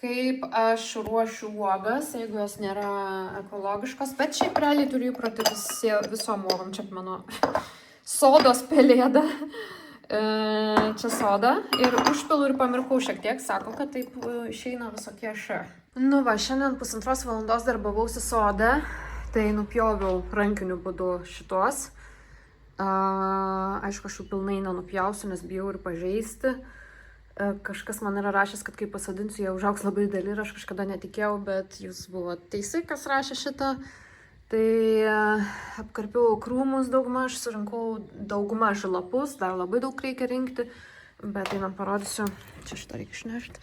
kaip aš ruošiu uogas, jeigu jos nėra ekologiškos, bet šiaip realiai turiu įprotį visom uogom. Čia mano sodos pelėda. Čia soda ir užpilu ir pamirkau šiek tiek, sako, kad taip išeina visokie š. Nu va, šiandien 1,5 valandos darbavausi sode, tai nupjoviau rankiniu būdu šitos. Aišku, aš jau pilnai nenupjausiu, nes bijau ir pažeisti. Kažkas man yra rašęs, kad kai pasodinsiu, jie užaugs labai dideli ir aš kažkada netikėjau, bet jūs buvo teisai, kas rašė šitą. Tai apkarpiau krūmus daugmaž, surinkau daugmaž lapus, dar labai daug reikia rinkti, bet einam parodysiu. Čia šitą reikia išnešti.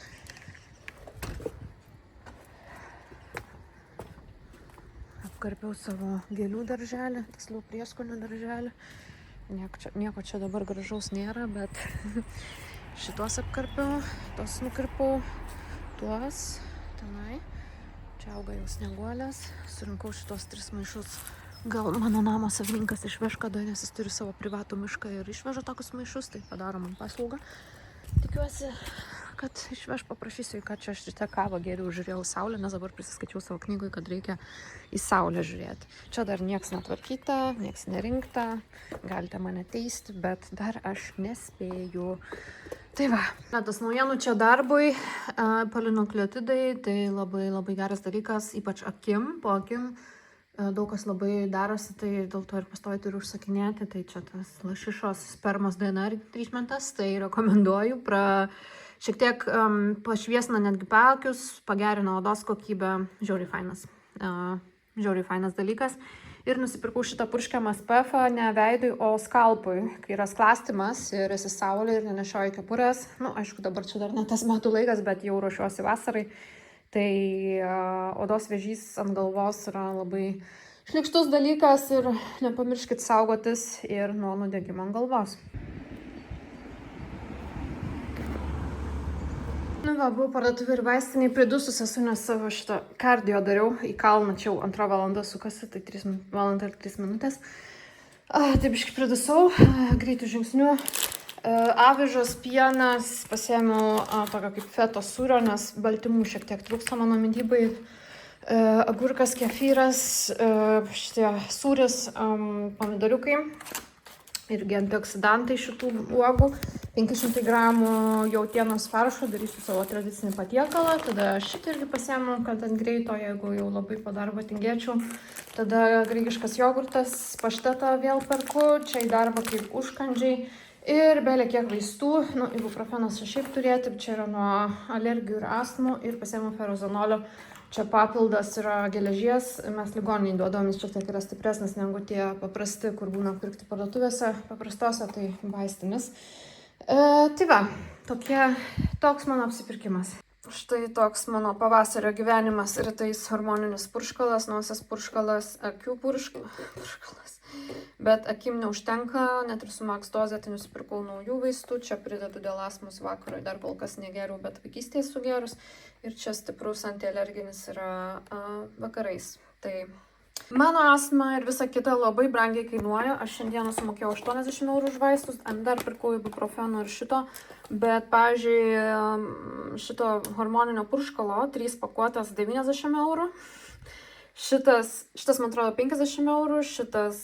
Apkarpiau savo gėlių darželį, tiksliau prieskonių darželį. Nieko čia dabar gražaus nėra, bet šitos apkarpiau, tos nukirpau, tuos tenai. Čia auga jau snieguolės, surinkau šitos 3 maišus. Gal mano namo savininkas išveš kada, nes jis turi savo privatų mišką ir išveža tokius maišus, tai padaro man paslaugą. Tikiuosi, kad išveš, paprašysiu, kad čia aš šitą kavą geriau žiūrėjau saulę, nes dabar prisiskaičiau savo knygui, kad reikia į saulę žiūrėti. Čia dar nieks netvarkyta, nieks nerinkta, galite mane teisti, bet dar aš nespėju. Tai va, tas naujienų čia darbui, polinukleotidai, tai labai geras dalykas, ypač akim, po akim. Daug kas labai darosi, tai dėl to ir pastovi turiu užsakinėti, tai čia tas lašišos spermos DNR treatmentas, tai rekomenduoju. Šiek tiek pašviesina netgi paakius, pagerina odos kokybę, žiauriai fainas dalykas. Ir nusipirkau šitą purškiamą SPF ne veidui, o skalpui, kai yra sklastimas ir esi saulė ir nenešioji kepurės. Aišku, dabar čia dar ne tas metų laikas, bet jau ruošiuosi vasarai. Tai odos vėžys ant galvos yra labai šlykštus dalykas ir nepamirškit saugotis ir nuo nudegimo ant galvos. Buvau parduotuvėj ir vaistiniai pridusus esu, nes savo šitą kardio dariau, į kalną čia jau 2 valanda sukasi, tai 3 valandą ir 3 minutės. Taip biškai pridusau, greitų žingsnių. Avižos, pienas, pasiėmiau tokio kaip feto sūrio, nes baltymų šiek tiek trūksta mano mitybai. Agurkas, kefyras, šitie sūris, pomidoriukai. Irgi antioksidantai šitų uogų, 500 gramų jautienos faršo, darysiu savo tradicinį patiekalą, tada šitą irgi pasiėmiau, kad ant greito, jeigu jau labai po darbo tingėčiau, tada graikiškas jogurtas, paštetą vėl perku, čia į darbą kaip užkandžiai ir belė kiek vaistų, ibuprofenas šiaip turėti, čia yra nuo alergijų ir astmų ir pasiėmiau ferozanolio. Čia papildas yra geležies, mes ligoniniai duodam, jis šiek tiek yra stipresnis negu tie paprasti, kur būna pirkti parduotuvėse, paprastose, tai vaistinis. Tai va, toks mano apsipirkimas. Štai toks mano pavasario gyvenimas, rytais hormoninis purškalas, nosies purškalas, akių purškalas. Bet akim neužtenka, net ir su Max dozė, tai nusipirkau naujų vaistų, čia pridedu dėl astmos vakarui, dar kol kas negeriau, bet vaikystėje esu gerus. Ir čia stiprus antialerginis yra vakarais. Tai mano astma ir visa kita labai brangiai kainuoja. Aš šiandieną sumokėjau 80 eurų už vaistus, dar pirkau ibuprofeno ir šito. Bet, pavyzdžiui, šito hormoninio purškalo 3 pakuotės 90 eurų. Šitas, man atrodo, 50 eurų, šitas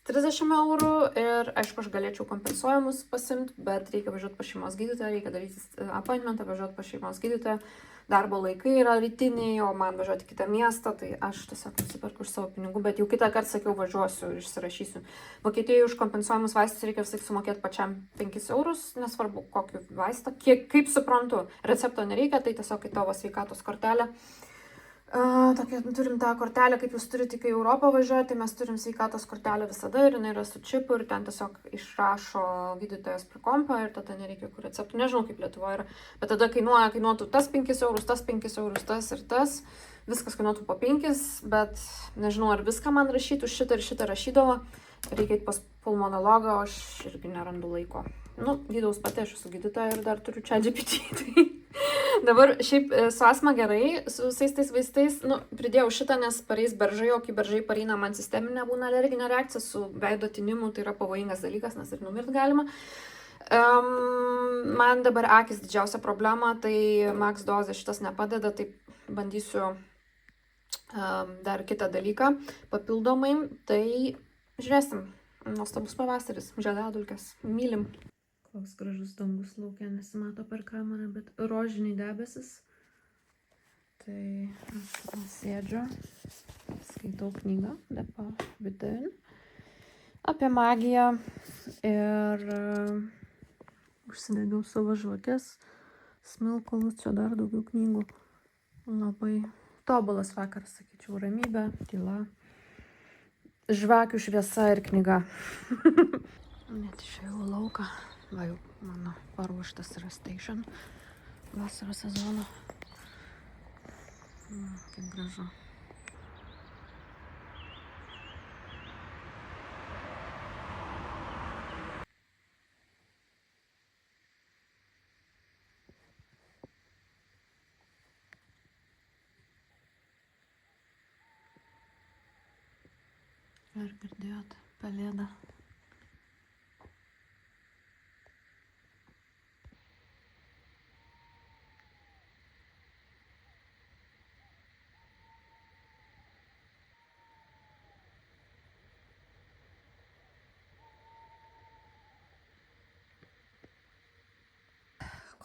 30 eurų ir, aišku, aš galėčiau kompensuojamus pasimti, bet reikia važiuoti pas šeimos gydytoją, reikia daryti appointmentą, važiuoti pas šeimos gydytoją. Darbo laikai yra rytiniai, o man važiuoti į kitą miestą, tai aš tiesiog nusiperku iš savo pinigų, bet jau kitą kartą sakiau, važiuosiu ir išsirašysiu. Vokietijoje už kompensuojamus vaistus reikia visai sumokėti pačiam 5 eurus, nesvarbu kokį vaistą. Kaip suprantu, recepto nereikia, tai tiesiog į tavo sveikatos kortelę. Turim tą kortelę, kaip jūs turite, kai į Europą važiuojate, tai mes turim sveikatos kortelę visada ir jinai yra su čipu ir ten tiesiog išrašo gydytojas prie kompą ir tada nereikia kur receptų. Nežinau, kaip Lietuvoje yra, bet tada kainuotų tas 5 eurus, tas 5 eurus, tas ir tas. Viskas kainuotų po 5, bet nežinau, ar viską man rašytų, šitą ir šitą rašydavo. Reikia eiti pas pulmonologą, o aš irgi nerandu laiko. Gydaus pati, aš esu gydytoja ir dar turiu ChatGPT. Dabar šiaip su astma gerai, su visais tais vaistais, pridėjau šitą, nes pareis beržai, o kai beržai pareina, man sisteminė būna alerginė reakcija, su veido tinimu tai yra pavojingas dalykas, nes ir numirt galima. Man dabar akis didžiausia problema, tai max dozė šitas nepadeda, tai bandysiu dar kitą dalyką papildomai, tai žiūrėsim. Nuostabus pavasaris, žiedadulkės, mylim. Koks gražus dangus laukia, nesimato per kamerą, bet rožiniai debesis. Tai aš sėdžiu, skaitau knygą, Depa Vidin, apie magiją ir užsidegiau savo žvakes, smilkalus, čia dar daugiau knygų. Labai tobulas vakaras, sakyčiau, ramybė, tyla, žvakių šviesa ir knyga. Net išėjau lauką, va jau mano paruoštas yra station vasaros sezono. Kaip gražu. Ar girdėjot pelėdą?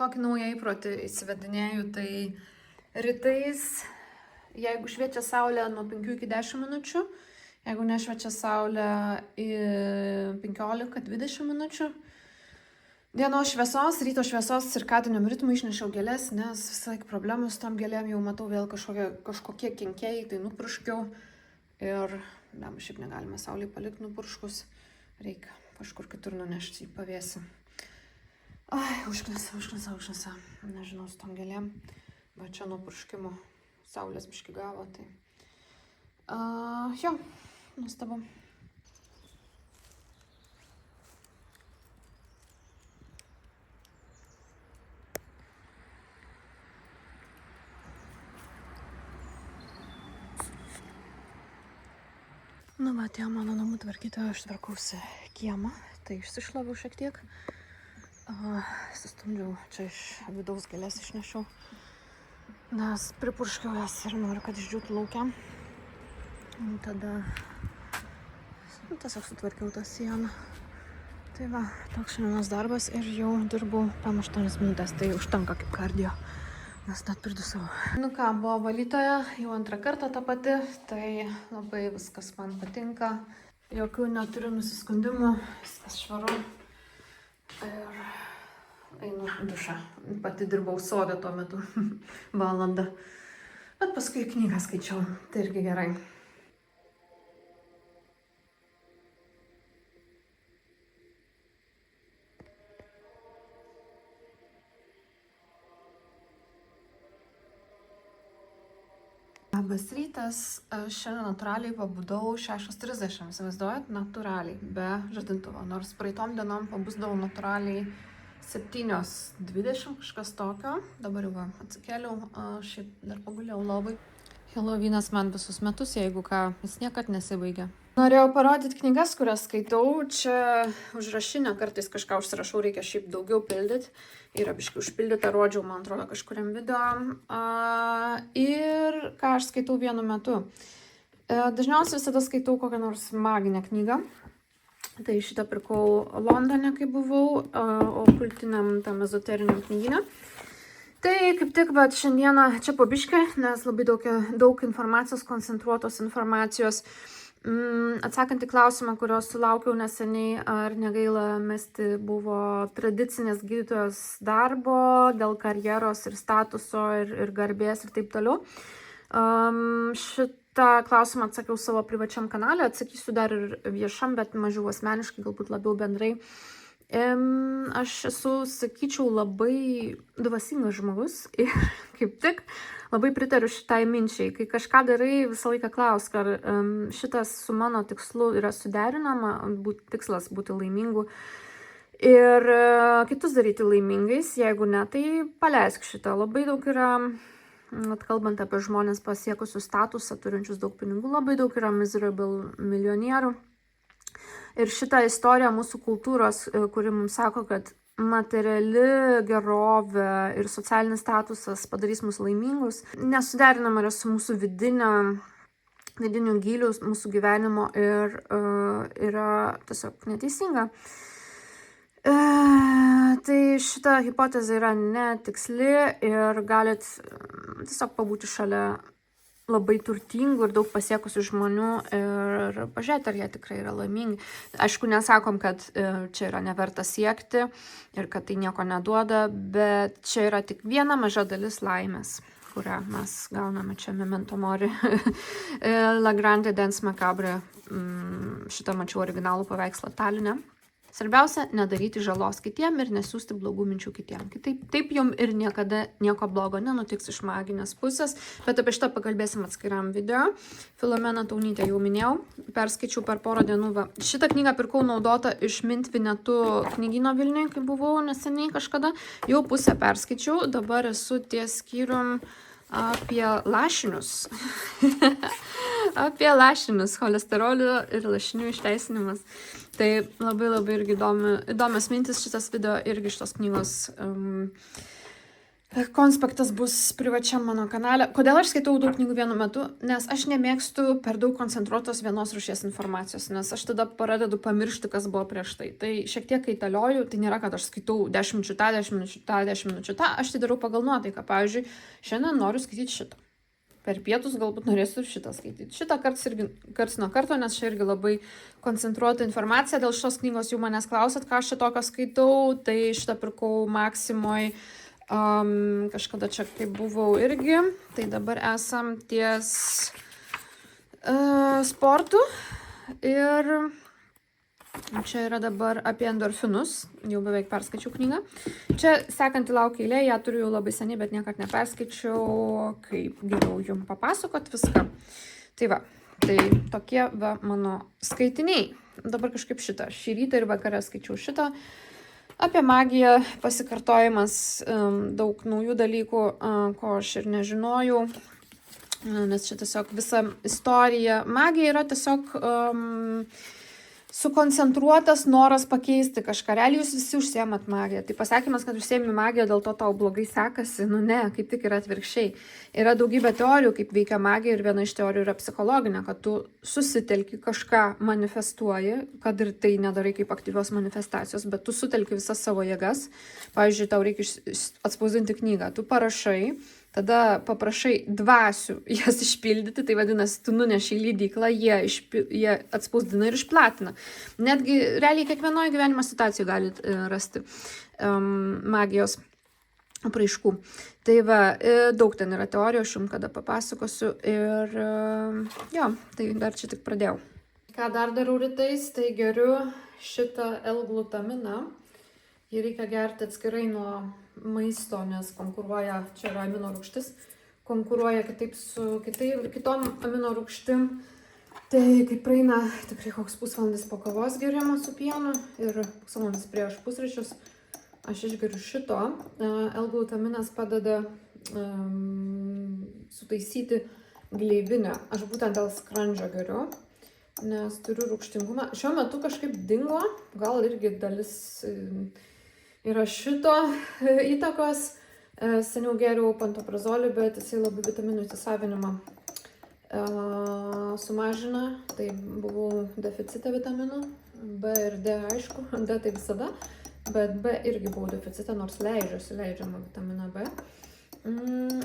Kokį naują įprotį įsivedinėju, tai rytais, jeigu šviečia saulė nuo 5 iki 10 minučių, jeigu nešviečia saulė į 15-20 minučių, dienos šviesos, ryto šviesos cirkadiniam ritmui išnešiau gėlės, nes visai problemų su tam gėlėm, jau matau vėl kažkokie kenkėjai, tai nupurškiau ir šiaip negalime saulėj palikti nupurškus, reikia kažkur kitur nunešti į pavėsį. Ai, užknisa. Nežinau, su tom gėlėm. Va čia nuo purškimo saulės biškį gavo, tai... Jo, nuostabu. Nu, va, atėjo mano namų tvarkytoja, aš tvarkausi kiemą, tai išsišlaviau šiek tiek. Sustumdžiau čia iš vidaus gėlės išnešiau, nes pripurškiau jas ir noriu, kad išdžiūtų laukia. Tada tiesiog sutvarkiau tą sieną. Tai va, toks šiandienos darbas ir jau dirbau 8 minutės, tai užtenka kaip kardio, nes net pridusau. Nu ką, buvo valytoja, jau antrą kartą ta pati, tai labai viskas man patinka. Jokių neturiu nusiskundimų, viskas švaru. Ir einu dušą. Pati dirbau sode tuo metu valandą. Bet paskui knygą skaičiau. Tai irgi gerai. Labas rytas. Aš šiandien natūraliai pabudau 6:30. Įsivaizduojat? Natūraliai. Be žadintuvo. Nors praeitom dienom pabusdavau natūraliai 7:20 kažkas tokio. Dabar jau atsikėliau. Šiaip dar pagulėjau lovai. Helovynas man visus metus, jeigu ką, jis niekad nesibaigia. Norėjau parodyti knygas, kurias skaitau. Čia užrašinę kartais kažką užsirašau, reikia šiaip daugiau pildyti. Yra biškai užpildyta, rodžiau, man atrodo, kažkuriam video. Ir ką aš skaitau vienu metu. Dažniausiai visada skaitau kokią nors maginę knygą. Tai šitą pirkau Londone, kai buvau, okultiniam tam ezoteriniam knygyne. Tai kaip tik, bet šiandieną čia po biškį, nes labai daug informacijos, koncentruotos informacijos. Atsakant į klausimą, kurios sulaukiau neseniai, ar negaila mesti buvo tradicinės gydytojos darbo dėl karjeros ir statuso ir garbės ir taip toliau. Šitą klausimą atsakiau savo privačiam kanale, atsakysiu dar ir viešam, bet mažiau asmeniškai, galbūt labiau bendrai. Aš esu, sakyčiau, labai dvasingas žmogus ir kaip tik labai pritariu šitai minčiai. Kai kažką darai, visą laiką klausk, ar šitas su mano tikslu yra suderinama, tikslas būti laimingu ir kitus daryti laimingais. Jeigu ne, tai paleisk šitą. Labai daug yra, kalbant apie žmonės pasiekusius statusą, turinčius daug pinigų, labai daug yra miserable milijonierių. Ir šitą istoriją mūsų kultūros, kuri mums sako, kad materiali gerovė ir socialinis statusas padarys mus laimingus, nesuderinama yra su mūsų vidiniu giliu mūsų gyvenimo ir yra tiesiog neteisinga. Tai šita hipotezė yra netiksli ir galit tiesiog pabūti šalia labai turtingų ir daug pasiekusių žmonių ir pažiūrėti, ar jie tikrai yra laimingi. Aišku, nesakom, kad čia yra neverta siekti ir kad tai nieko neduoda, bet čia yra tik viena maža dalis laimės, kurią mes gauname čia Memento Mori. La Grande Danse Macabre, šitą mačiau originalų paveikslą Taline. Svarbiausia, nedaryti žalos kitiem ir nesiųsti blogų minčių kitiem. Taip jum ir niekada nieko blogo nenutiks iš maginės pusės, bet apie šitą pakalbėsim atskiram video. Filomeną Taunytę jau minėjau, perskaičiau per porą dienų. Šitą knygą pirkau naudotą iš Mint Vinetu knygyno Vilniuje, kai buvau neseniai kažkada. Jau pusę perskaičiau, dabar esu ties skyrium apie lašinius. Apie lašinius, cholesterolio ir lašinių išteisinimas. Tai labai irgi įdomios mintis šitas video irgi šitos knygos konspektas bus privačiam mano kanale. Kodėl aš skaitau daug knygų vienu metu? Nes aš nemėgstu per daug koncentruotos vienos rūšies informacijos, nes aš tada pradedu pamiršti, kas buvo prieš tai. Tai šiek tiek kaitalioju, tai nėra, kad aš skaitau 10 minučių tą, 10 minučių tą, 10 minučių tą, aš tai darau pagal nuotaiką. Pavyzdžiui, šiandien noriu skaityti šitą. Per pietus galbūt norėsiu šitą skaityti. Šitą karts nuo karto, nes čia irgi labai koncentruota informacija. Dėl šitos knygos jau manęs klausėt, ką aš šitokio skaitau, tai šitą pirkau Maksimoj. Kažkada čia kaip buvau irgi, tai dabar esam ties sportu ir čia yra dabar apie endorfinus, jau beveik perskaičiau knygą. Čia sekanti laukia eilė, ją turiu jau labai seniai, bet niekad neperskaičiau, kaip geriau jums papasakot viską. Tai va, tai tokie va mano skaitiniai. Dabar kažkaip šitą, šį rytą ir vakarą skaičiau šitą. Apie magiją pasikartojimas, daug naujų dalykų, ko aš ir nežinojau, nes čia tiesiog visa istorija. Magija yra tiesiog sukoncentruotas noras pakeisti kažką. Realiai jūs visi užsiemat magiją. Tai pasakymas, kad užsiemi magiją, dėl to tau blogai sekasi, nu ne, kaip tik yra atvirkščiai. Yra daugybė teorijų, kaip veikia magija ir viena iš teorijų yra psichologinė, kad tu susitelki kažką manifestuoji, kad ir tai nedarai kaip aktyvios manifestacijos, bet tu sutelki visas savo jėgas. Pavyzdžiui, tau reikia atspausdinti knygą, tu parašai, tada paprašai dvasių jas išpildyti, tai vadinasi, tu nuneši į leidyklą, jie atspausdina ir išplatina. Netgi realiai kiekvienoje gyvenimo situacijoje galit rasti magijos apraiškų. Tai va, daug ten yra teorijų, aš jums kada papasakosiu ir jo, tai dar čia tik pradėjau. Ką dar darau rytais, tai geriu šitą L-glutaminą. Jį reikia gerti atskirai nuo maisto, nes konkuruoja, čia yra amino rūgštis, konkuruoja kitaip su kitom amino rūgštim. Tai kaip praeina tikrai koks pusvalandis po kavos gerimo su pienu ir pusvalandis prieš pusryčius, aš išgeriu šito. L-glutaminas padeda sutaisyti gleivinę. Aš būtent dėl skrandžio geriu, nes turiu rūgštingumą. Šiuo metu kažkaip dingo, gal irgi dalis yra šito įtakos. Seniau geriau pantoprazolį, bet jisai labai vitaminų įsisavinimą sumažina. Tai buvau deficite vitaminų, B ir D aišku, D tai visada, bet B irgi buvau deficite, nors leidžiama vitaminą B.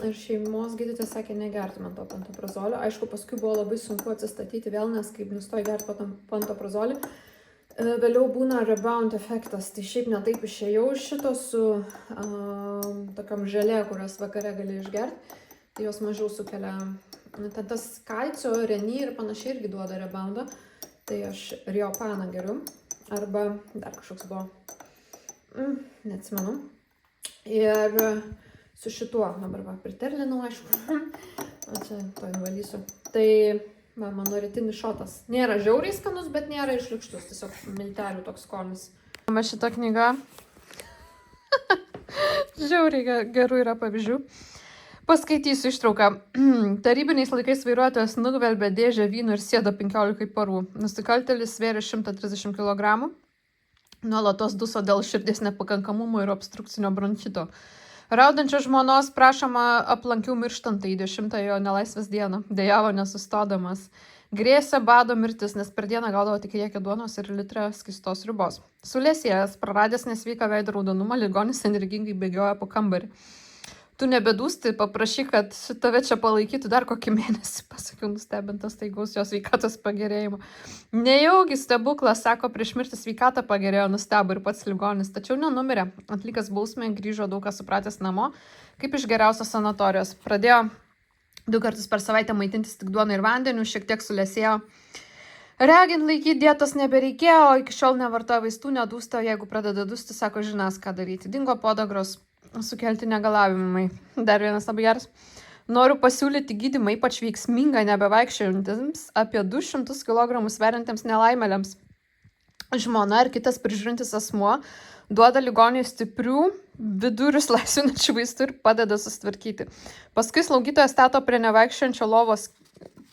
Ir šeimos gydytojas sakė negerti man to pantoprazolio. Aišku, paskui buvo labai sunku atsistatyti vėl, nes kaip nustoji gerti pantoprazolį, vėliau būna rebound efektas. Tai šiaip netaip išėjau iš šito su tokiam želė, kurias vakare gali išgerti. Tai jos mažiau sukelia. Tas kalcio, reni ir panašiai irgi duoda reboundą. Tai aš riopaną geriu. Arba dar kažkoks buvo. Neatsimenu. Ir su šituo dabar va priterlinau, aišku. O čia to invalysiu. Tai va, mano rytinis šotas. Nėra žiauriai skanus, bet nėra išliukštus. Tiesiog miltelių toks skonis. Va šita knyga. Žiauriai gerų yra pavyzdžių. Paskaitysiu ištrauką. Tarybiniais laikais vairuotojas nugvelbė dėžę vynų ir sėdo 15 parų. Nusikaltėlis svėrė 130 kg. nuolatos duso dėl širdies nepakankamumo ir obstrukcinio bronchito. Raudančio žmonos prašoma aplankiau mirštantą į 10-ojo nelaisvės dieną, dejavo nesustodamas. Grėsė bado mirtis, nes per dieną gaudavo tik riekę duonos ir litrą skystos sriubos. Sulėsėjęs, praradęs nesveiką veido raudonumą, ligonis energingai bėgioja po kambarį. Tu nebedūsti, paprašyk, kad tave čia palaikytų dar kokį mėnesį, pasakiau nustebintas staigaus jos sveikatos pagerėjimo. Nejaugi stebuklas, sako, prieš mirtį sveikatą pagerėjo, nustebo ir pats ligonis, tačiau nenumirė. Atlikęs bausmę, grįžo daug kas supratęs namo, kaip iš geriausios sanatorijos. Pradėjo 2 kartus per savaitę maitintis tik duoną ir vandeniu, šiek tiek sulėsėjo. Regint laikyti dietos nebereikėjo, o iki šiol nevartoja vaistų, nedūsta, jeigu pradeda dūsti, sako, žinas, ką daryti. Dingo podagros sukelti negalavimai. Dar vienas labai geras. Noriu pasiūlyti gydymą ypač veiksmingą nebevaikščiojantiems apie 200 kg sveriantiems nelaimėliams. Žmona ir kitas prižiūrintis asmuo duoda ligoniui stiprių vidurius laisvinančių vaistų ir padeda susitvarkyti. Paskui slaugytojas stato prie nevaikščiojančio lovos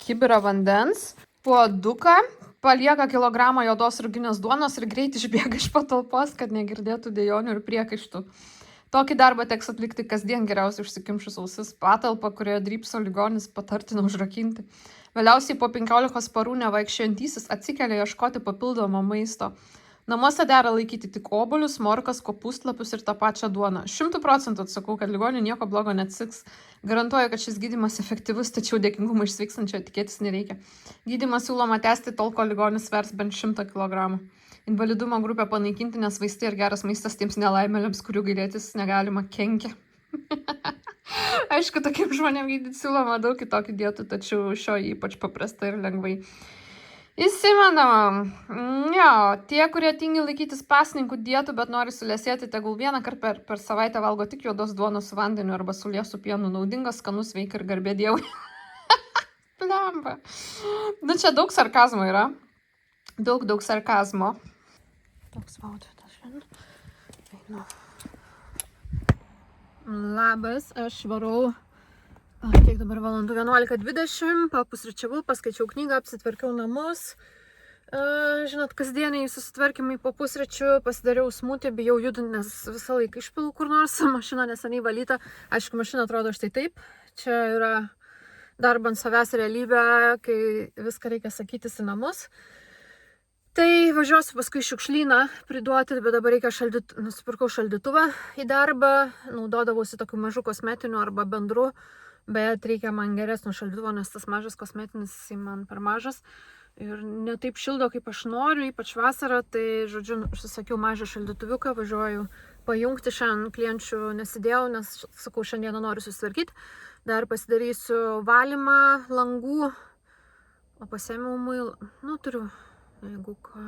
kibirą vandens, puoduką, palieka kilogramą juodos ruginės duonos ir greit išbėga iš patalpos, kad negirdėtų dejonių ir priekaištų. Tokį darbą teks atlikti kasdien, geriausiai užsikimšus ausis, patalpą, kurioje drypso ligonis, patartina užrakinti. Vėliausiai po 15 parų nevaikščiojantysis atsikelia ieškoti papildomo maisto. Namuose dera laikyti tik obuolius, morkas, kopūstlapius ir tą pačią duoną. 100% atsakau, kad ligoniui nieko blogo neatsitiks. Garantuoju, kad šis gydymas efektyvus, tačiau dėkingumą iš sveikstančio tikėtis nereikia. Gydymą siūloma tęsti tol, kol ligonis svers bent 100 kg. Invalidumo grupę panaikinti, nes vaistai ir geras maistas tiems nelaimėliams, kurių gailėtis negalima, kenkia. Aišku, tokiem žmonėm gydyti siūloma daug kitokių dietų, tačiau šio ypač paprasta ir lengvai įsimenama. Jo, tie, kurie tingi laikytis pasninkų dietų, bet nori sulėsėti, tegul vieną kartą per savaitę valgo tik juodos duonos su vandeniu arba sulės su pienu. Naudingas, skanus, sveika ir garbė Dievui. Plemba. Nu, čia daug sarkazmo yra. Daug sarkazmo. Toks vaudytas šiandien. Labas, aš varau, kiek dabar valandų, 11:20, papusryčiavau, paskaičiau knygą, apsitvarkiau namus. Žinot, kasdieniai susitvarkymai po pusryčių, pasidariau smūtį, bijau judinti, nes visą laiką išpilu kur nors, mašina neseniai valyta. Aišku, mašina atrodo štai taip. Čia yra darbo ant savęs realybė, kai viską reikia sakytis į namus. Tai važiuosiu paskui šiukšlyną priduoti, bet dabar reikia nusipirkau šaldytuvą į darbą, naudodavausi tokiu mažu kosmetiniu arba bendru, bet reikia man geresnio šaldytuvo, nes tas mažas kosmetinis man per mažas ir ne taip šildo, kaip aš noriu, ypač vasarą, tai, žodžiu, užsisakiau mažą šaldytuviuką, važiuoju pajungti, šiandien klienčių nesidėjau, nes, sakau, šiandieną noriu susitvarkyti, dar pasidarysiu valymą langų, o pasiėmiau muilą, turiu. Jeigu ką,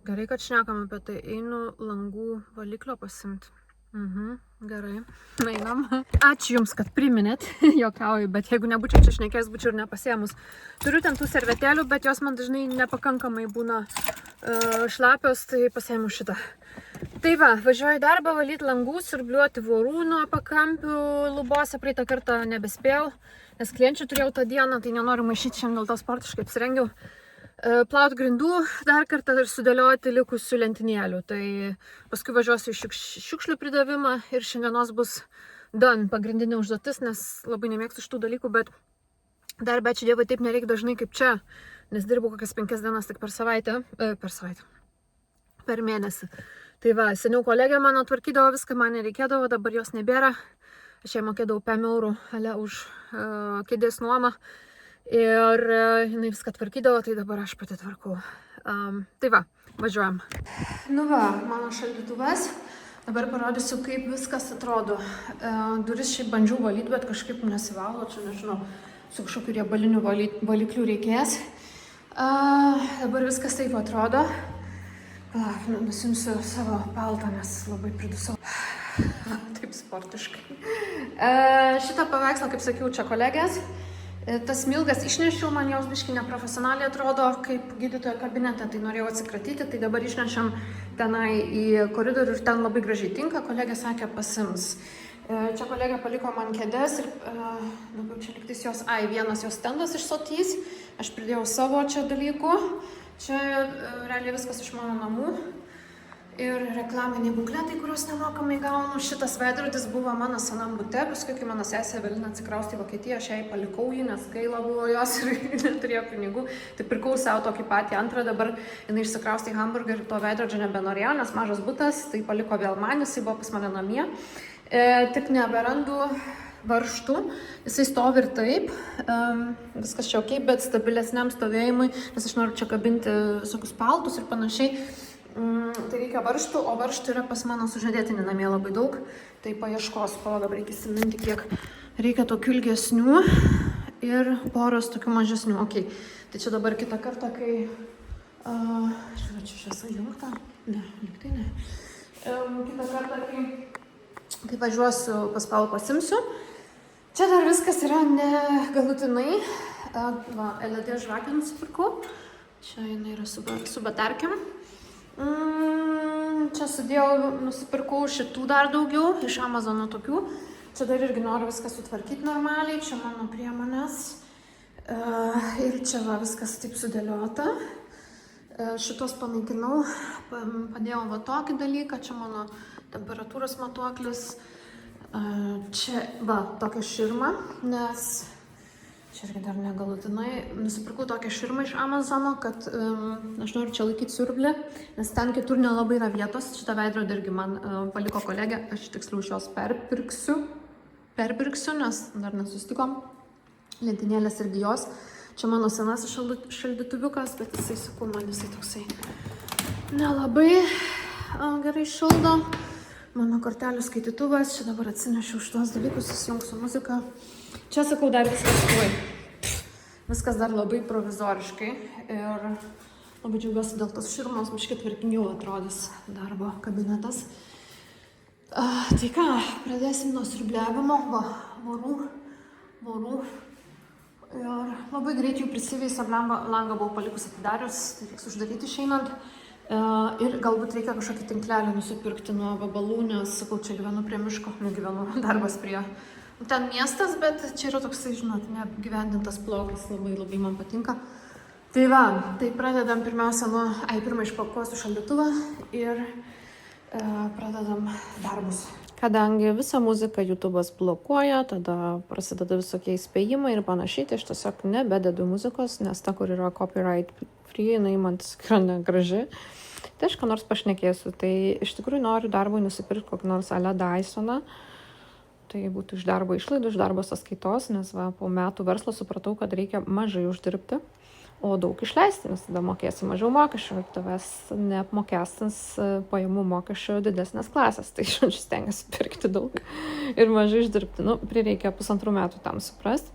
gerai, kad šnekam apie tai, einu langų valiklio pasimti. Gerai, einam. Ačiū Jums, kad priminėt, juokauju, bet jeigu nebūčiau čia šnekėjęs, būčiau ir nepasiėmus. Turiu ten tų servetėlių, bet jos man dažnai nepakankamai būna šlapios, tai pasiėmiau šitą. Tai va, važiuoju į darbą valyti langų, siurbliuoti vorų nuo pakampių lubose, praeitą kartą nebespėjau, nes klienčių turėjau tą dieną, tai nenoriu maišyti, šiandien dėl to sportiškai apsirengiau. Plaut grindų dar kartą ir sudėlioti likusių lentynėlių. Tai paskui važiuosiu į šiukšlių pridavimą ir šiandienos bus done pagrindinė užduotis, nes labai nemėgstu šitų dalykų, bet dar ačiū Dievui taip nereikia dažnai kaip čia, nes dirbu kokias 5 dienas tik per mėnesį. Tai va, seniau kolegė mano tvarkydavo viską, man nereikėdavo, dabar jos nebėra. Aš jai mokėdavau 5 eurų už kėdės nuomą. Ir jinai viską tvarkydavo, tai dabar aš pati tvarkau. Tai va, važiuojam. Nu va, mano šaldytuvas. Dabar parodysiu, kaip viskas atrodo. Duris šiaip bandžiau valyti, bet kažkaip nesivalo. Čia nežinau, su kažkokiu riebaliniu valikliu reikės. Dabar viskas taip atrodo. Nusimsiu savo paltą, nes labai pridusau. Taip sportiškai. Šitą paveikslą, kaip sakiau, čia kolegės. Tas milgas išnešiau, man jos biškai neprofesionaliai atrodo, kaip gydytojo kabinete, tai norėjau atsikratyti, tai dabar išnešiam tenai į koridorių ir ten labai gražiai tinka, kolegė sakė pasims. Čia kolegė paliko man kėdės ir dabar čia liktais jos, vienas jos stendas išsotys, aš pridėjau savo čia dalykų, čia realiai viskas iš mano namų. ir reklaminiai bukletai, kuriuos nemokamai gaunu. Šitas veidrodis buvo mano senam bute, paskui, kai mano sesė Evelina atsikraustė į Vokietiją, aš jai palikau jį, nes gaila buvo jos ir neturėjo pinigų. Tai pirkau savo tokį patį antrą, dabar jinai išsikraustė į Hamburgą ir to veidrodžio nebenorėjo, nes mažas butas, tai paliko vėl man, jisai buvo pas mane namie. Tik neberandu varžtų, jisai stovi ir taip, viskas čia ok, bet stabilesniam stovėjimui, nes aš noriu čia kabinti visokius paltus ir panašiai. Tai reikia varžtų, o varžtų yra pas mano sužadėtinį namie labai daug, tai paieškosiu, pala dabar reikia įsiminti, kiek reikia tokių ilgesnių ir poros tokių mažesnių. Ok, tai čia dabar kitą kartą, kai... Žiūrėjau, čia šviesa įjungta? Ne, liktai ne. Kitą kartą, kai važiuosiu pas Paulą pasimsiu. Čia dar viskas yra negalutinai. Va, LED žvakę nusipirkau. Čia jinai yra su baterkiam. Čia nusipirkau šitų dar daugiau, iš Amazono tokių. Čia dar irgi noriu viską sutvarkyti normaliai, čia mano priemonės. Ir čia va viskas taip sudėliota. Šitos panaikinau, padėjau va tokį dalyką, čia mano temperatūros matuoklis. Čia va tokia širma, nes... Čia irgi dar negalutinai. Nusipirkau tokią širmą iš Amazono, kad aš noriu čia laikyti siurblį, nes ten kitur nelabai yra vietos. Šitą veidrodį irgi man paliko kolegė, aš tiksliau iš jos perpirksiu, nes dar nesusitikom. Lentynėlės irgi jos. Čia mano senasis šaldytuviukas, bet jisai, sakau, man jisai toksai nelabai gerai šildo. Mano kortelių skaitytuvas, čia dabar atsinešiau šitos dalykus, įsijungsiu muziką. Čia, sakau, dar viskas dar labai provizoriškai ir labai džiaugiuosi dėl tos širmos, biškį tvarkiniau atrodys darbo kabinetas. Tai ką, pradėsim nuo siurbliavimo, va, vorų. Ir labai greit jau prisiveisą langą buvau palikus atidarius, tai reiks uždaryti išeinant. Ir galbūt reikia kažkokį tinklelį nusipirkti nuo vabalų, nes, sakau, čia gyvenu prie miško, negyvenu darbas prie... Ten miestas, bet čia yra toksai, žinot, neapgyvendintas plotas, labai man patinka. Tai va, tai pradedam pirmiausia nuo... Pirmą išpakuosiu šaldytuvą ir pradedam darbus. Kadangi visą muziką YouTube'as blokuoja, tada prasideda visokie įspėjimai ir panašiai, tai aš tiesiog nebededu muzikos, nes ta, kur yra copyright free, jinai man tikrai negraži. Tai aš ką nors pašnekėsiu. Tai iš tikrųjų noriu darbui nusipirkti kokį nors ale Dysoną. Tai būtų iš darbo išlaidų, iš darbo sąskaitos, nes va, po metų verslo supratau, kad reikia mažai uždirbti, o daug išleisti, nes tada mokėsi mažiau mokesčių ir tavęs neapmokestins pajamų mokesčio didesnės klasės. Tai žodžiu, stengiasi pirkti daug ir mažai uždirbti. Prireikia 1,5 metų tam suprasti.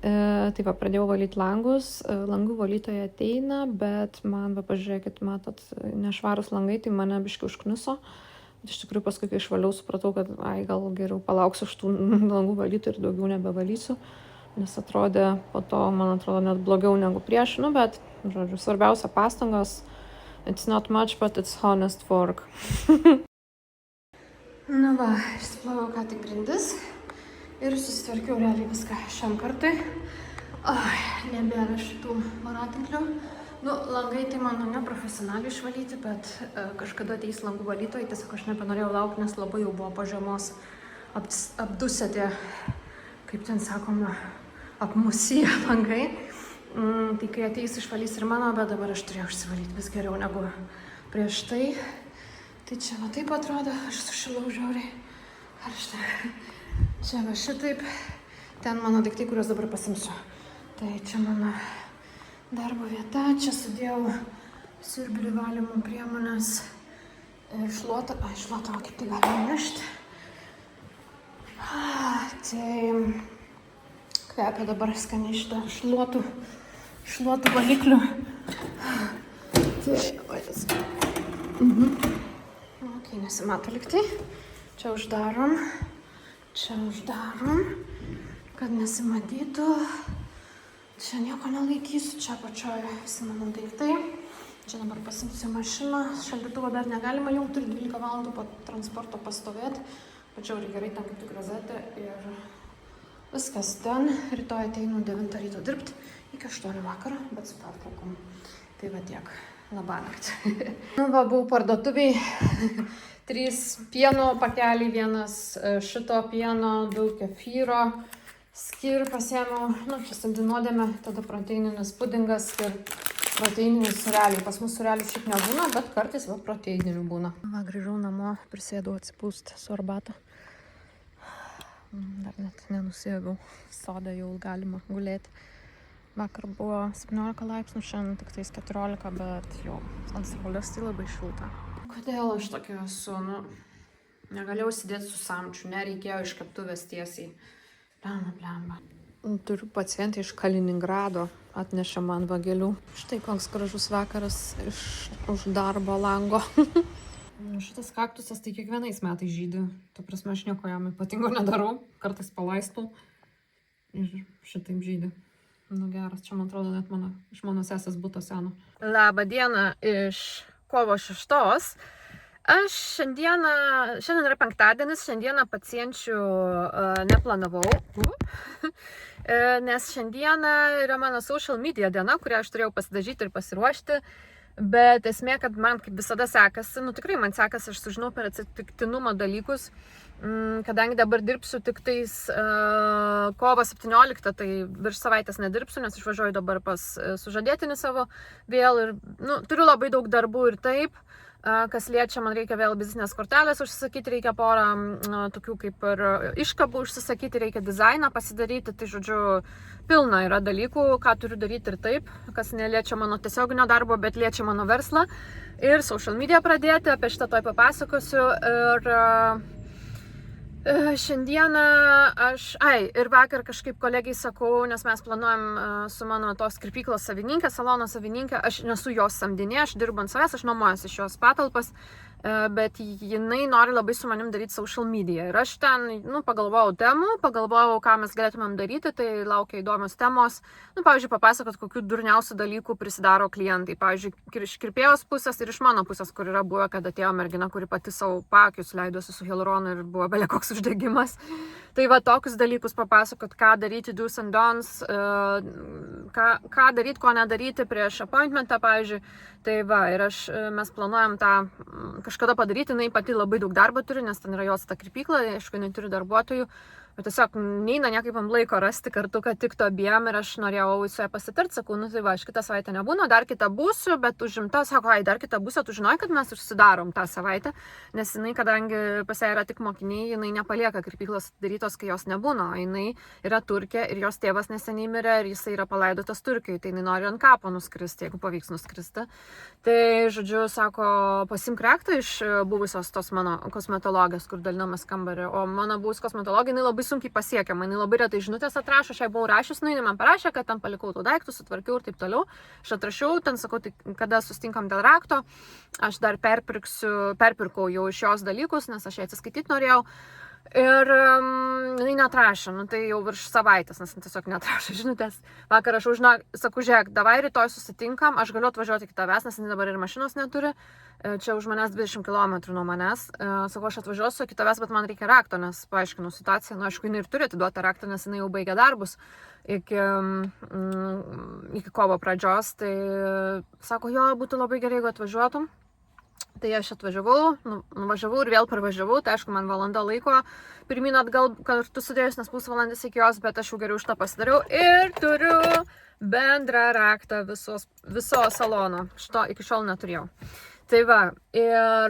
Tai va, pradėjau valyti langus, langų valytoja ateina, bet man, va, pažiūrėkit, matot, nešvarus langai, tai mane biškai užkniso. Iš tikrųjų, paskui, kai išvaliau, supratau, kad gal geriau palauksiu šitų langų valytų ir daugiau nebevalysiu, nes atrodė, po to, man atrodo, net blogiau negu prieš, bet, žodžiu, svarbiausia pastangos, it's not much, but it's honest work. Na va, išsiploviau ką tik grindis ir susitvarkiau realiai viską šiam kartui. Nebėra šitų voratinklių. Langai tai mano neprofesionaliai išvalyti, bet kažkada ateis langų valytojai, tiesiog aš nebenorėjau laukti, nes labai jau buvo po žiemos apdusę tie, kaip ten sakoma, apmusyje langai. Tai kai ateis išvalys ir mano, bet dabar aš turėjau išsivalyti vis geriau negu prieš tai. Tai čia va taip atrodo, aš sušilau žiauriai. Karšta. Čia va šitaip. Ten mano daiktai, kuriuos dabar pasimsiu. Tai čia mano darbo vieta, čia sudėjau siurblių valymo priemonės ir šluotą, kaip tai galima nešti. Tai kvepia dabar skaniai šitą šluotų valiklių. Tai, ok, nesimato liktai. Čia uždarom, kad nesimatytų. Čia nieko nelaikysiu, čia apačioje visi mano daiktai. Čia dabar pasimsiu mašiną, šaldytuvo dar negalima, jau turi 12 valandų po transporto pastovėti. Pačiau gerai, ten kaip tik rozetė ir viskas ten. Rytoj ateinu 9 ryto dirbti iki 8 vakaro, bet su pertraukom. Tai va tiek. Labanakt. Va, buvau parduotuviai. 3 pieno pakeliai, 1 šito pieno, 2 kefyro. Skyrių pasiėmiau, čia sandinodėme, tada proteininis pudingas ir proteininis sureliai. Pas mus surelių šiaip nebūna, bet kartais va proteininių būna. Va, grįžau namo, prisėdau atsipūsti su arbata. Dar net nenusėgau, sodą jau galima gulėti. Vakar buvo 17 laipsnių, šiandien tik tais 14, bet jau ant saulės tai labai šilta. Kodėl aš tokia esu, negalėjau sėdėti su samčiu, nereikėjo iš keptuvės tiesiai. Blemba. Turiu pacientę iš Kaliningrado, atnešė man vagelių. Štai koks gražus vakaras už darbo lango. Šitas kaktusas tai kiekvienais metais žydi. Ta prasme, aš nieko jam ypatingo nedarau, kartais palaistau ir šitaip žydi. Geras, čia man atrodo net iš mano sesės buto seno. Labą dieną iš kovo 6. Aš šiandien yra penktadienis, šiandieną pacienčių neplanavau, nes šiandieną yra mano social media diena, kurią aš turėjau pasidažyti ir pasiruošti, bet esmė, kad man kaip visada sekasi, tikrai man sekasi, aš sužinau per atsitiktinumo dalykus, kadangi dabar dirbsiu tik tais kovo 17, tai virš savaitės nedirbsiu, nes išvažiuoju dabar pas sužadėtinį savo vėl ir turiu labai daug darbų ir taip. Kas liečia, man reikia vėl vizitinės kortelės užsisakyti, reikia porą tokių kaip ir iškabų užsisakyti, reikia dizainą pasidaryti, tai žodžiu, pilna yra dalykų, ką turiu daryti ir taip, kas neliečia mano tiesioginio darbo, bet liečia mano verslą. Ir social media pradėti, apie šitą toj papasakosiu. Ir šiandieną ir vakar kažkaip kolegiai sakau, nes mes planuojam su mano tos kirpyklos savininkė, salono savininkė, aš nesu jos samdinė, aš dirbu ant savęs, aš nuomojuosi iš jos patalpas, bet jinai nori labai su manim daryti social media. Ir aš ten, pagalvojau temų, ką mes galėtumėm daryti, tai laukia įdomios temos. Pavyzdžiui, papasakot, kokių durniausių dalykų prisidaro klientai. Pavyzdžiui, iš kirpėjos pusės ir iš mano pusės, kur yra buvę, kad atėjo mergina, kuri pati savo paakius leidosi su hialuronu ir buvo bele koks uždegimas. Tai va, tokius dalykus papasakot, ką daryti, do's and don'ts, ką daryti, ko nedaryti prieš appointmentą, pavyzdžiui. Tai va, ir mes planuojam tą kažkada padaryti, jinai pati labai daug darbo turi, nes ten yra jos ta kirpykla, aišku, jinai turi darbuotojų, bet tiesiog neina niekaip man laiko rasti kartu, kad tiktų abiem ir aš norėjau su ją pasitarti, sakau, tai va, aš kitą savaitę nebūnu, dar kitą būsiu, bet užimta, sako, dar kitą būsiu, tu žinai, kad mes užsidarom tą savaitę, nes jinai, kadangi pas ją yra tik mokiniai, jinai nepalieka kirpyklos darytos, kai jos nebūna, jinai yra Turkė ir jos tėvas neseniai mirė ir jisai yra palaidotas Turkijoje, tai jinai nori ant kapo nuskristi, jeigu pavyks nuskristi. Tai, žodžiu, sako, pasimk raktą iš buvusios tos mano kosmetologės, kur dalinamas kambarį, o mano buvusi kosmetologė, jinai labai sunkiai pasiekiama, jinai labai retai žinutės atrašo, aš jai buvau rašius, jinai man parašė, kad ten palikau tų daiktų, sutvarkiau ir taip toliau. Aš atrašiau, ten sakau, tai kada sustinkam dėl rakto, aš dar perpirkau jau iš jos dalykus, nes aš ją atsiskaityti norėjau. Ir jinai neatrašė, tai jau virš savaitės, nes tiesiog neatrašė žinutės. Vakar aš sakau, žiūrėk, davai rytoj susitinkam, aš galiu atvažiuoti iki tavęs, nes jinai dabar ir mašinos neturi, čia už manęs 20 km nuo manęs. Sakau, aš atvažiuosiu iki tavęs, bet man reikia rakto, nes paaiškinu situaciją, aišku, jinai ir turi atiduoti raktą, nes jinai jau baigė darbus iki kovo pradžios, tai sako, jo, būtų labai gerai, jeigu atvažiuotum. Tai aš atvažiavau, nuvažiavau ir vėl parvažiavau, tai aišku, man valanda laiko pirmyn atgal kartu sudėjus, nes pusvalandis iki jos, bet aš jau geriau iš to pasidariau ir turiu bendrą raktą viso salono, šito iki šiol neturėjau. Tai va, ir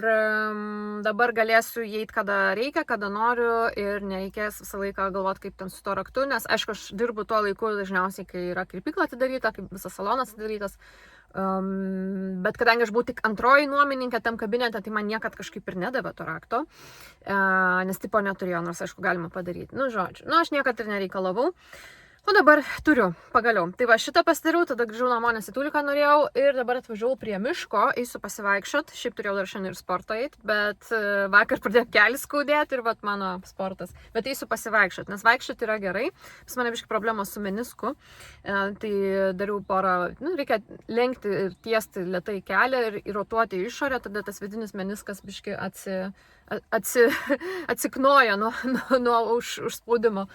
dabar galėsiu įeiti kada reikia, kada noriu ir nereikės visą laiką galvoti, kaip ten su to raktu, nes aišku, aš dirbu tuo laiku dažniausiai, kai yra kirpykla atidaryta, kaip visas salonas atidarytas. Bet kadangi aš buvau tik antroji nuomininkė tam kabinete, tai man niekad kažkaip ir nedavė to rakto, nes tipo neturėjo, nors aišku galima padaryti. Žodžiu, aš niekad ir nereikalavau. O dabar turiu, pagaliau. Tai va, šitą pasidariau, tada grįžau namo, nes į Tuliką norėjau ir dabar atvažiavau prie miško, eisiu pasivaikščiot. Šiaip turėjau dar šiandien ir sporto eiti, bet vakar pradėjo kelis skaudėti ir vat mano sportas. Bet eisiu pasivaikščiot, nes vaikščiot yra gerai. Pas mane biškai problemos su menisku, tai dariau porą, reikia lenkti ir tiesti lėtai kelią ir rotuoti išorę, tada tas vidinis meniskas biškai atsiknoja nuo užspaudimo.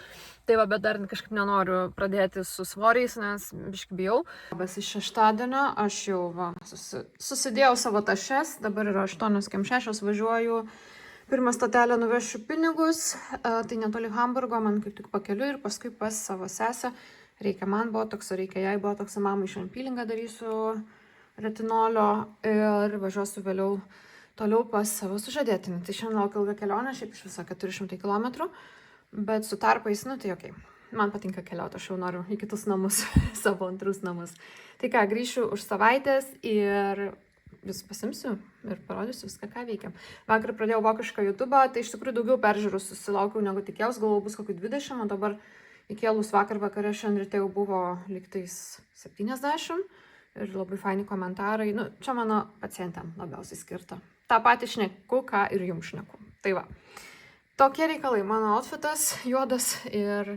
Tai va, bet dar kažkaip nenoriu pradėti su svoriais, nes biškai bijau. Bas iš šeštadienio aš jau va, susidėjau savo tašes, dabar yra 8:06, važiuoju. Pirmą stotelę nuvešiu pinigus, tai netoli Hamburgo, man kaip tik pakeliu ir paskui pas savo sesę. Reikia man botoksą, reikia jai botoksą, mamai šiandien peelingą darysiu retinolio ir važiuosiu vėliau toliau pas savo sužadėtinį. Tai šiandien laukia ilga kelionė, šiaip iš viso 400 km. Bet su tarpais, nu tai okei. Man patinka keliauti, aš jau noriu į kitus namus, savo antrus namus. Tai ką, grįšiu už savaitės ir vis pasimsiu ir parodysiu viską, ką veikiam. Vakar pradėjau vokišką YouTube, tai iš tikrųjų daugiau peržiūrų susilaukiau negu tikėjausi, galvojau bus kokių 20, o dabar įkėlus vakar vakare šiandien ryte jau buvo liktais 70 ir labai faini komentarai. Nu, čia mano pacientėm labiausiai skirta. Ta patį šneku, ką ir jums šneku. Tai va. Tokie reikalai, mano outfitas juodas ir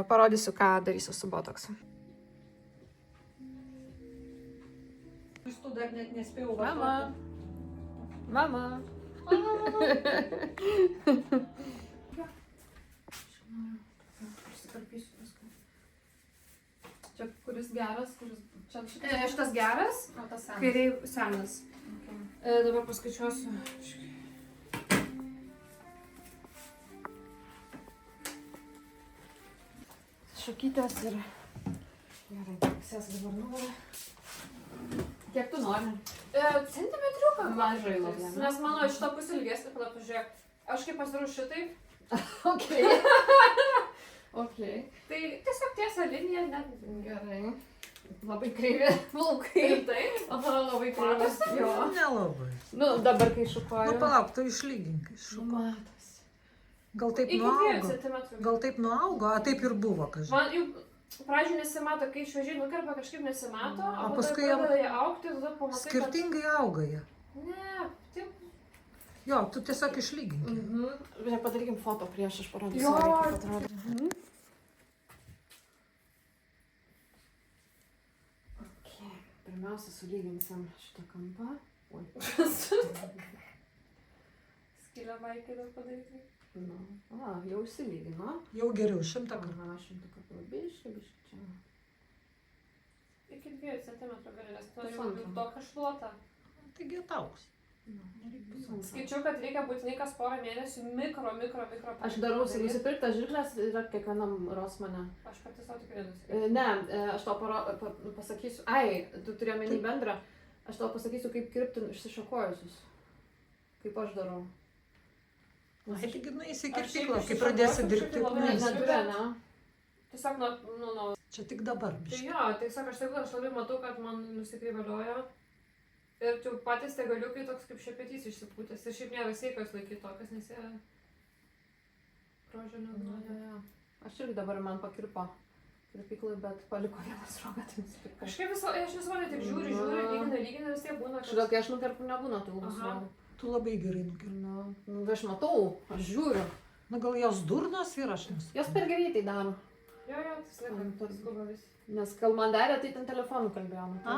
parodysiu, ką darysiu su botoksu. Aš tu dar net nespėjau Mama. Mama. Čia kuris geras, kuris... Čia šitas geras, o tas senas. Kairiai senas. Okay. Dabar paskaičiuosiu. Šakytės ir... Gerai, sės dabar nuvarė. Kiek tu nori? Centimetriuką? Mažai labai. Nes mano šita pusė ilgesnė, tada pažiūrėk. Aš kaip pasidarau šitaip. Okay. Okay. Tai tiesiog tiesa linija, net... Gerai. Labai kreivė plaukai. Taip. Aha, labai kreivės. Jo. Nelabai. Nu, dabar kai šukuoju. Nu, palauk, tu išlygink. Matos. Gal taip Iki 2 nuaugo? centimetrų. Gal taip nuaugo, a taip ir buvo, kažkaip. Man jau pradžioj nesimato, kai šviežiai nukerpa, kažkaip nesimato, O o paskui pradeda jie augti, tada pamatai, Skirtingai auga jie. kad... Ne, taip. Jo, tu tiesiog išlygink. Žiūrėk, padarykim foto prieš, aš parodysiu, Jo. kaip atrodo. Okay. Pirmiausia, sulyginsim šitą kampą. Oi. Skylę vaikėdą padaryti. Nu, jau išsilygino. Jau geriau, 100 kartų. Aha, 100 kartų. Biškai čia. Iki 2 centimetrų gali, nes tu Pusantro. jau tokia šluota. Taigi ataugs. Skaičiau, kad reikia būtinai kas porą mėnesių mikro Aš darausi nusipirktas žirklės, yra kiekvienam Rosmane. Aš pati savo tikrai nusipirkau. Ne, aš tau pasakysiu, ai, tu turi omeny bendrą, aš tau pasakysiu, kaip kirpti išsišakojusius. Kaip aš darau. Ai, taigi nueisi į Aš kirpyklą, šiaip kai pradėsi išsišakoju, dirbti. kažkaip labai nueisi. Neturi, ne? Tiesiog nuo... Čia tik dabar, Tai biškai. jo, tiesiog aš taip, aš labai matau, kad man nusikryvaliojo. Ir čia patys tie galiukai toks kaip šepetys išsipūtęs. Ir šiaip nėra sveikas laikyti tokias, nes jie... Rožio neduoda. Aš irgi dabar man pakirpo kirpyklai, bet paliko vieną srogą, tai nusipirkau. Kažkaip aš visą tik žiūri, lygina, vis tiek būna, Štai, kai aš nukerpu, nebūna tų ilgų Aha. srogų. Tu labai gerai nukirpi. Nu, aš matau, aš žiūriu. Na gal jos durnos ir aš nesu. Jos per greitai daro. Jo, tai laiką skuba vis. Nes kol man darė, tai ten telefonu kalbėjom. A,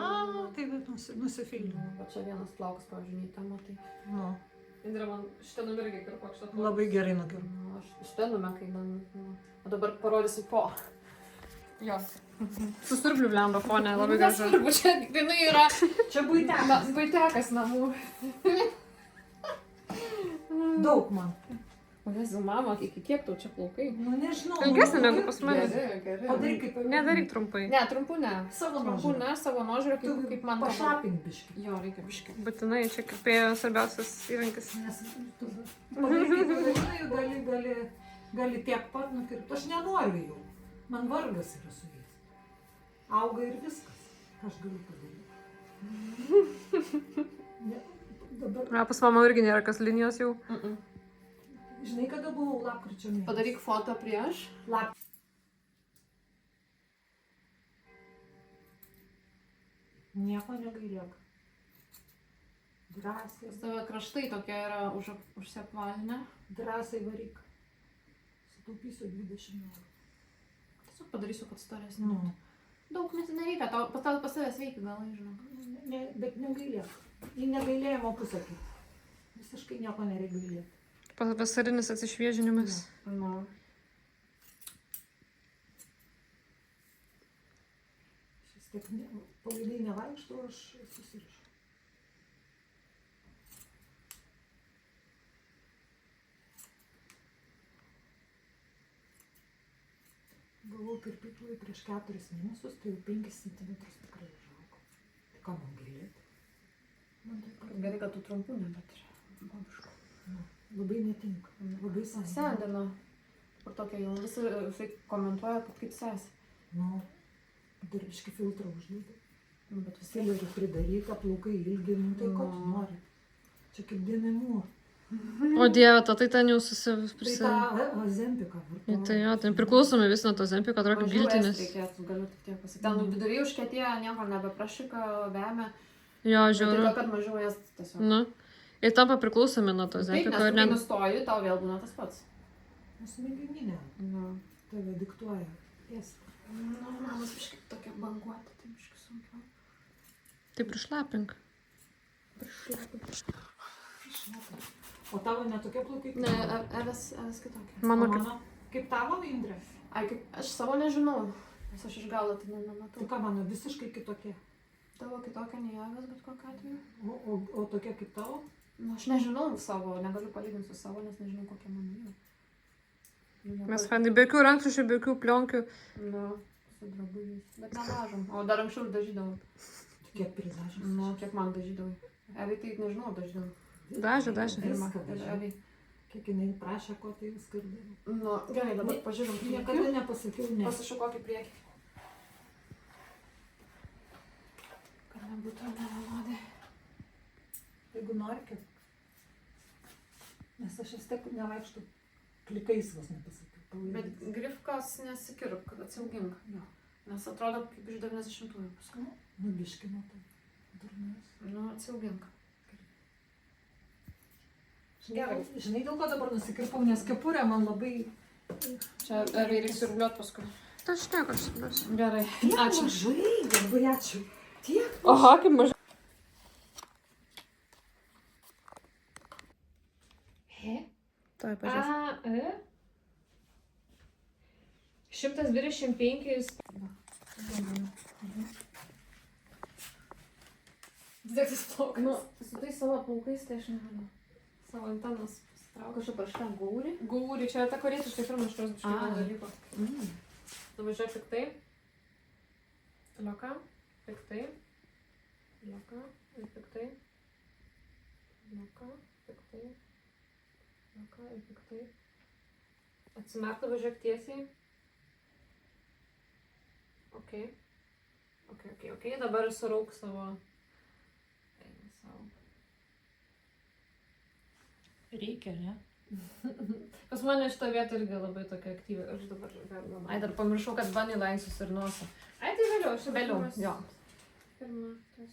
tai nusifilminu. Va čia vienas plaukas, pavyzdžiui, nei tema, tai... Nu, Indrė man šitą numerį kirpo, šitą plauką. labai gerai nukirpi. Nu, aš šitą numekai, man... O dabar parodysiu po. Jo. Su siurbliu blemba fone, labai gražu. gražu. Čia grynai yra... Čia buitekas. Buitekas namų. Daug man. O Jezu, mama, kiek tau čia plaukai? Nu, nežinau. Ilgesnė negu nukirpk. pas mane. Padaryk kaip... Nedaryk trumpai. Ne, trumpų ne. Savo Trumpų nožą. ne, savo nožą, kaip man Pašlapink biškai. Jo, reikia biškai. Būtinai čia kirpėjo svarbiausias įrankis. Nes tu padaryk kaip gali tiek pat nukirpti. Aš nenoriu jų. Man vargas yra su jais. Auga ir viskas. Aš galiu padaryti. Ne, dabar, Pas mama irgi nėra kas linijos jau. žinai, kada buvau lapkričio mėnesį? Padaryk foto prieš. Nieko negailėk. Drąsiai, Savo kraštai tokia yra užsiapvalinę. drąsiai varyk. Sutaupysiu 20 eurų. Tiesiog padarysiu, kad storesnė. Nu, Daug nereikia, pas savęs veikia galai, žinau. bet negailėk. Į negailėjimo pusę kaip. Visiškai nieko nereikia gailėti. Vasarinis atsišviežinimas. Nu. Vis tiek palaidai nevaikštau, aš susirišu. Buvau kirpykloj prieš 4 mėnesius, tai jau 5 cm tikrai užaugo. Tai ką man gailėti? Man taip pat Gerai, kad tu trumpų nebeturi. Babiškų. labai netinka. Labai Sendino. Kur tokia jau visi komentuoja, kad kaip sesi. Nu, dar biškį filtrą uždėti. Nu, bet visi. Filerių pridaryta, plaukai ilgi, nu tai ko tu nori. Čia kaip dėmimų. O dieve, tai ten jau Tai tą Zempiką vartoju. Tai jo, tai priklausomi vis nuo to Zempiko, atrodo kaip giltinis. Reikėtų, galiu tik tiek pasakyti. Ten viduriai užkėtėjo, nieko nebeprašyka, vemia. Jo, Bet žiauru. tai kad mažiau jas tiesiog. Nu. Ir tampa priklausomi nuo to Taip, Zempiko. nes Ir kai ne... nustoji, tau vėl būna tas pats. Smegeninė Nu. tave diktuoja. Ėsti. Nu, mamas biškai tokia banguota, tai biškai sunkiau. Tai prišlapink. O tavo netokie plaukai? Ne, Eves kitokia. Mano O kaip... kaip tavo, Indrė? Ai, kaip, aš savo nežinau, nes aš iš galo tai nematau. Tai ką mano, visiškai kitokie. Tavo kitokia nei Eves, bet kokiu atveju. O tokie kaip tavo? Nu, aš nežinau savo, negaliu palyginti su savo, nes nežinau kokia mano yra. Mes fanai, be jokių rankšluosčių, be jokių plionkių. Nu, su drabužiais. Bet nedažom. O dar anksčiau dažydavau. Kiek pridažys? Nu, kiek man dažydavau. Evai tai nežinau, dažydavau. Dažė. Pirma. Viską Ir dažė. Evai. Kiek jinai prašė, ko tai viską ir darė. Nu, gerai, dabar pažiūrim. Niekada nepasakiau ne. Pasišau kokį priekį. Kad nebūtų nevienodai. Jeigu nori, kaip. Nes aš vis tiek nevaikštų plikais vos nepasakiau. Bet grifkos nesikirp, kad atsiaugink. Jo. Nes atrodo kaip iš 90-ųjų paskui. Nu, biškį nuo to. Durnas. Nu, atsiaugink. Gerai. Žinai, dėl ko dabar nusikirpau, nes kepurė man labai... Čia Evai reiks ir bliuot paskui. Tai aš nieko suprasiu. Gerai. Ačiū. Mažai, labai ačiū. Tiek. Aha, kaip mažai. He? Tai pažiūrėsiu. A, 125. Dėktis plaukas. Nu, su tais savo plaukais tai aš negaliu. Savo antenas. Kažkaip aš ten gaurį. Gaurį, čia ta korėtiškai firma, iš kurios biškai A. man dalyko. Dabar žiūrėk piktai. Liuka, piktai. Liuka ir piktai. Liuka, piktai. Liuka ir piktai. Atsimerk, dabar žiūrėk tiesiai. Ok. Dabar surauk savo. Eina savo. Reikia, ne? Pas mane šitą vietą irgi labai tokia aktyvi. Aš dabar galiu. Ai, dar pamiršau, kad Bunny Linesus ir nosą. Ai, tai vėliau, aš Vėliau, jo. Pirma, tas.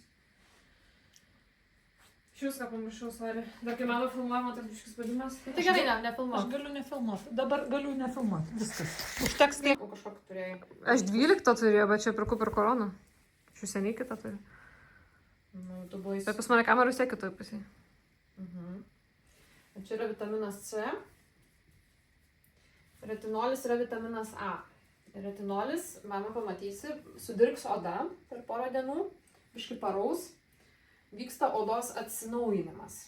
Iš viską pamiršau, sorry. Dar kai mano filmuojama, tas biškis padimas. Tai gerai, Aš nefilmuok. galiu nefilmuoti. Dabar galiu nefilmuoti. Viskas. Užteks tiek. O kažkokį turėjai. Aš 12 turėjau, bet čia pirku per koroną. Šių seniai kitą turiu. Nu, tu buvai... Bet pas mane kamerų vis tiek kitoj pusėje. Čia yra vitaminas C. Retinolis yra vitaminas A. Retinolis, mama pamatysi, sudirgs oda per porą dienų, biškai paraus, vyksta odos atsinaujinimas.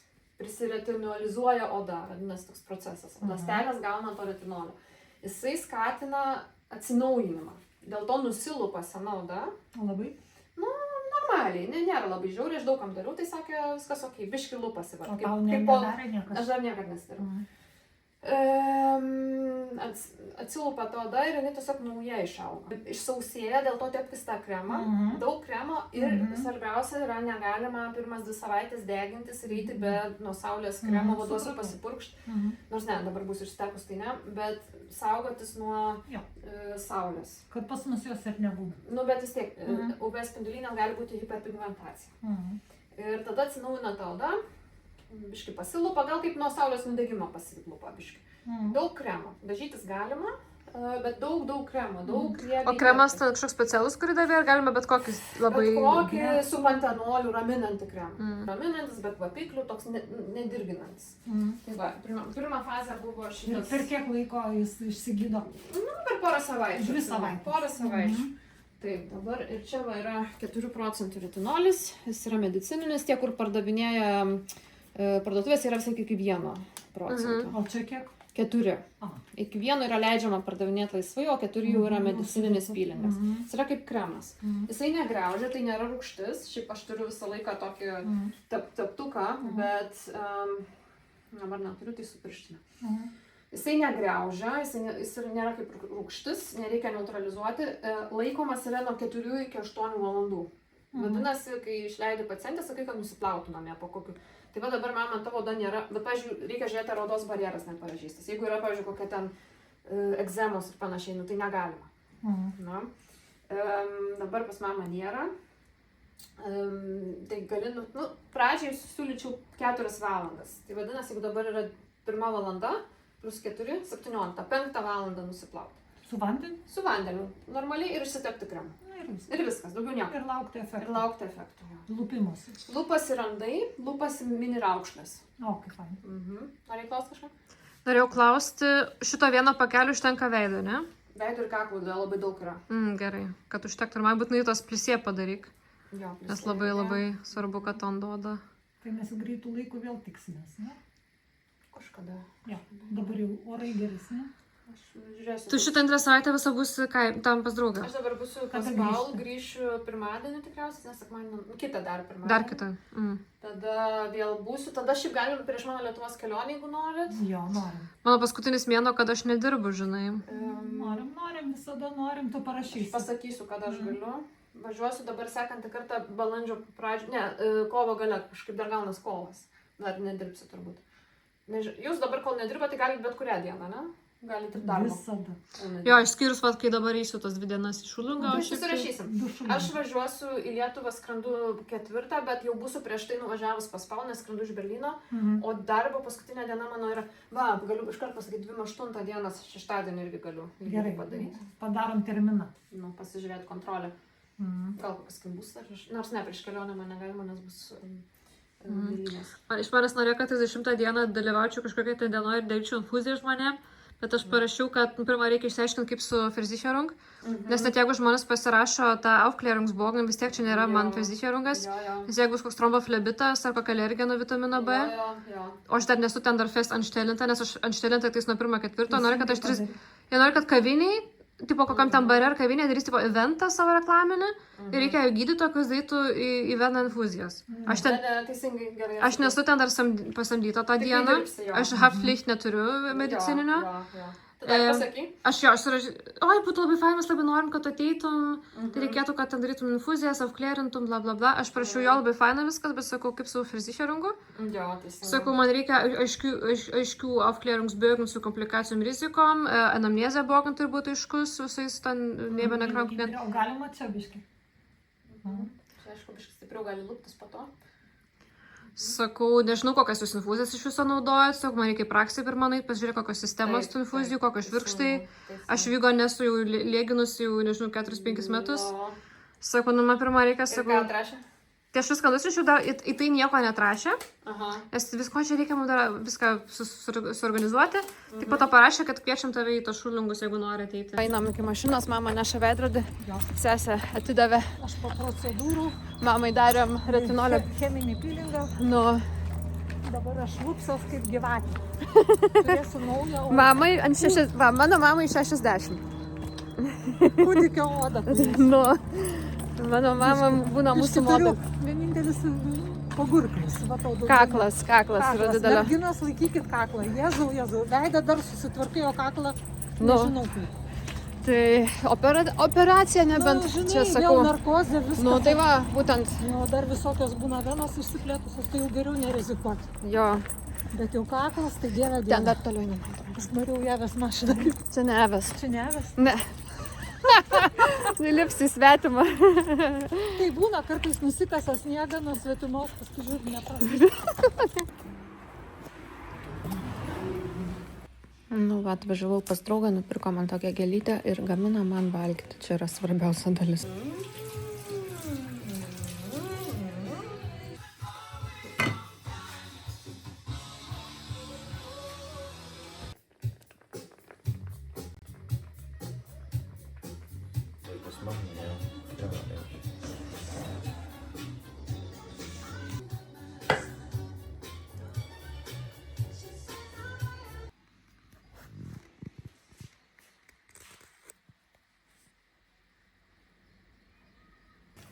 Prisiretinolizuoja oda, vadinasi toks procesas. Ląstelės gauna to retinolio. Jisai skatina atsinaujinimą. Dėl to nusilupa sena oda. Labai. Normaliai, nėra labai žiauriai, aš daugam dariau, tai sakė, viskas ok, biški lupasi. O tau nedarė niekas? Aš dar niekad nesidariau. Atsilupa ta oda ir jinai tiesiog nauja išauga. Išsausėja, dėl to tepkis tą kremą, daug kremo ir svarbiausia yra negalima pirmas 2 savaitės degintis ir eiti be nuo saulės kremo vaduose pasipurkšti. Nors ne, dabar bus išstepus, tai ne, bet saugotis nuo saulės. Kad pas mus jos ir nebūtų. Nu, bet vis tiek, UV spindulinės gali būti hiperpigmentacija. Ir tada atsinaujina ta oda, biški pasilupa, gal kaip nuo saulės nudegimo pasilupa biški. Daug kremo. Dažytis galima, bet daug kremo, daug riebiai. O kremas tai kažkoks specialus, kurį davė, ar galima bet kokį labai... Bet kokį su pantenoliu raminantį kremą. Raminantis, bet kvapiklių, toks nedirginantis. Tai va, pirma fazė buvo Ir šitas. per kiek laiko jis išsigydo? Per porą savaičių. 2 savaitės. Porą savaičių. Taip, dabar ir čia va yra 4 procentų retinolis, jis yra medicininis, tie, kur pardavinėja parduotuvės, yra visai iki 1 procento. O čia kiek? 4. Aha. Iki 1 yra leidžiama pardavinėti laisvai, o 4 jau yra medicininis pylingas. Jis yra kaip kremas. Jisai negriaužia, tai nėra rūgštis. Šiaip aš turiu visą laiką tokį teptuką, bet dabar neturiu, tai su pirštinė. Jisai negriaužia, jis nėra kaip rūgštis, nereikia neutralizuoti. Laikomas yra nuo 4 iki 8 valandų. Vadinasi, kai išleidi pacientę, sakai, kad nusiplautų namie po kokiu. Tai va dabar, mama, tavo oda nėra, bet, pavyzdžiui, reikia žiūrėti, ar odos barjeras neparažystas. Jeigu yra, pavyzdžiui, kokia ten egzemos ir panašiai, nu tai negalima. Na. Dabar pas mamą nėra. Tai gali, pradžiai siūlyčiau 4 valandas. Tai vadinasi, jeigu dabar yra 1 valanda, plus 4, 17, 5 valandą nusiplauti. Su vandeniu? Su vandeniu, normaliai ir išsitepti kremu. Ir viskas, daugiau nieko. Ir laukti efekto. Ir laukti efekto, jo. Lupimas. Lūpas ir randai, lūpas mini raukšlės. O, kaip fain. Norėjai klausti kažką? Norėjau klausti, šito vieno pakelio užtenka veido, ne? Veido ir kaklų labai daug yra. Gerai, kad užtektų ir man būtinai tos plisė padaryk. Jo, Nes labai svarbu, kad on duoda. Tai mes greitų laikų vėl tiksimės, ne? Kažkada. Jo, dabar jau orai geresni. Aš žiūrėsiu. Tu šitą antrą savaitę visą būsi tam pas draugą? Aš dabar būsiu pas Kada Paul, grįžti? grįšiu pirmadienį tikriausiai, nes sekmadienį, kitą dar pirmadienį. Dar kitą. Tada vėl būsiu, tada šiaip galim prieš mano Lietuvos kelionę, jeigu norit. Jo, norim. Mano paskutinis mėnuo, kad aš nedirbu, žinai. Norim, visada norim, tu parašysi. Pasakysiu, kada aš galiu. Važiuosiu dabar sekantį kartą balandžio pradžio, kovo gale, kažkaip dar gaunas kovas. Dar nedirbsiu turbūt. Jūs dabar, kol nedirba, tai galite bet kurią dieną, ne? Galite ir darbą. Visada. Jo, išskyrus, kai dabar eisiu tas 2 dienas iš Šulungą. Susirašysim. Aš važiuosiu į Lietuvą, skrendu 4, bet jau būsiu prieš tai nuvažiavus pas Paul, nes skrendu iš Berlyno. O darbo paskutinė diena mano yra, galiu iškart pasakyti, 28 dienas, šeštadienį irgi galiu Gerai padaryti. Padarom terminą. Pasižiūrėti kontrolę. Gal kokias kaip bus, nors ne, prieš kelionę man negalima, nes bus Berlynas. Iš manęs norėjo, kad 30 dieną dalyvaučiau kažkokią ten dieną ir daryčiau infuziją žmonėm. Bet aš parašiau, kad pirmą reikia išsiaiškinti, kaip su Versicherung. Nes net jeigu žmonės pasirašo tą Aufklärungsbogen, vis tiek čia nėra man Versicherungas. Nes jeigu bus koks tromboflebitas ar kokia alergija nuo vitamino B. O aš dar nesu ten dar fest anštelinta, nes aš anštelinta tik nuo 1-4. Noriu, kad kaviniai, tipo kokiam ten bare ar kavinėje darys tipo eventą savo reklaminį. Ir reikia gydytojo, kas darytų į veną infuzijas. Aš nesu ten dar pasamdyta tą dieną. Aš Haftpflicht neturiu medicininio. Aš surašiau, oi, būtų labai fain, mes labai norim, kad ateitum, tai reikėtų, kad ten darytum infuzijas, apklėrintum, bla bla bla. Aš prašiau jo labai faina viskas, bet sakau, kaip su Versicherungu. Sakau, man reikia aiškių Aufklärungsbögen su komplikacijom rizikom, anamnezė bogen turi būti aiškus, visais ten nebenekranku. O galima čia biškai? Aišku, biškai stipriau gali lūptis po to. Sakau, nežinau, kokias jūs infuzijas iš viso naudojat, sakau, man reikia praksį pirmą nueit, pasižiūrėti, kokios sistemos tų infuzijų, kokios švirkštai. Aš vygo nesu jau lėginus jau, nežinau, 4-5 metus. Sakau, man pirmą reikia, sakau. Tai aš viską nusišiu, į tai nieko netrašė, nes visko čia reikia mums dar viską suorganizuoti. Tik po to parašė, kad kviečiam tave į tos Šulungus, jeigu nori ateiti. Einam iki mašinos, mama neša veidrodį, sesė atidavė. Aš po procedūrų. Mamai darėm retinolio. Cheminį pilingą. Nu. Dabar aš lūpsios kaip gyvatė. Turėsiu naują. Mamai, mano mamai 60. Kūdikio oda. Nu. Mano mama būna mūsų modelis. Vienintelis pagurklis. Kaklas yra didelė. Merginos, laikykit kaklą. Jėzau, veidą dar susitvarkėjo kaklą. Nežinau kaip. Tai operacija nebent, čia sakau. Vėl narkozė, viskas. Nu, tai va, būtent. Jo, dar visokios būna venos išsiplėtusios, tai jau geriau nerizikuoti. Jo. Bet jau kaklas, tai dieve dieve. Ten dar toliau nematau. Aš norėjau javės mašiną. Čia ne avės. Čia ne avės? Ne. Nelips į svetimą. Tai būna, kartais nusikasa sniegą nuo svetimos, paskui žiūrį neprašyti. Nu, va, atvažiavau pas draugą, nupirko man tokią gėlytę ir gamina man valgyti. Čia yra svarbiausia dalis. machen, ja. Ja, ja.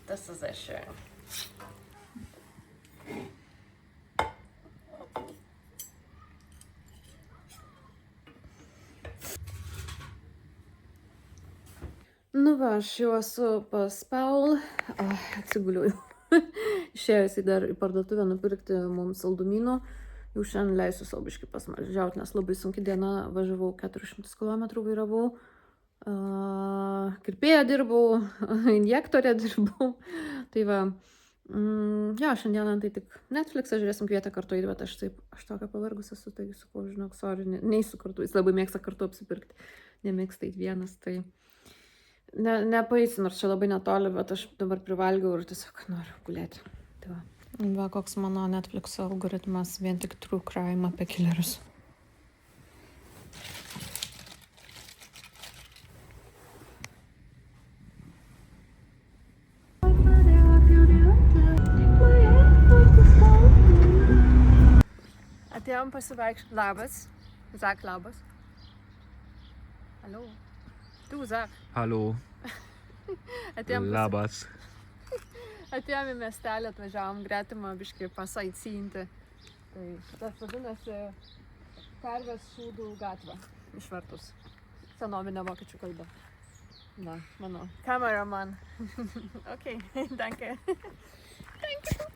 Das ist sehr schön. Nu va, aš jau esu pas Paul. Atsiguliu jau. Išėjusi dar į parduotuvę nupirkti mums saldumynų. Jau šiandien leisiu savo biškį pasmažiauti, nes labai sunki diena. Važiavau 400 km vairavau. Kirpėja dirbau, injektorė dirbau. Tai va, jo, šiandieną tai tik Netflix'ą žiūrėsim kvietę kartu eiti, bet aš tokia pavargus esu, taigi sakau, žinok, sorry, neįsiu kartu, jis labai mėgsta kartu apsipirkti, nemėgsta eiti vienas, tai nepaeisiu, nors čia labai netoli, bet aš dabar privalgiau ir tiesiog noriu gulėti. Tai va. Va, koks mano Netflix algoritmas, vien tik true crime apie killerius. Atėjom pasivaikščioti. Labas. Sag labas. Hallo. Du sag. Hallo. Atėjom Labas. Atėjom į miestelį, atvažiavom gretimą biškį pasaitsinti. Tai šitas vadinasi Karvės Šūdų gatvė, išvertus. Senovinė vokiečių kalba. Na, mano kameraman. Okay, danke. Danke.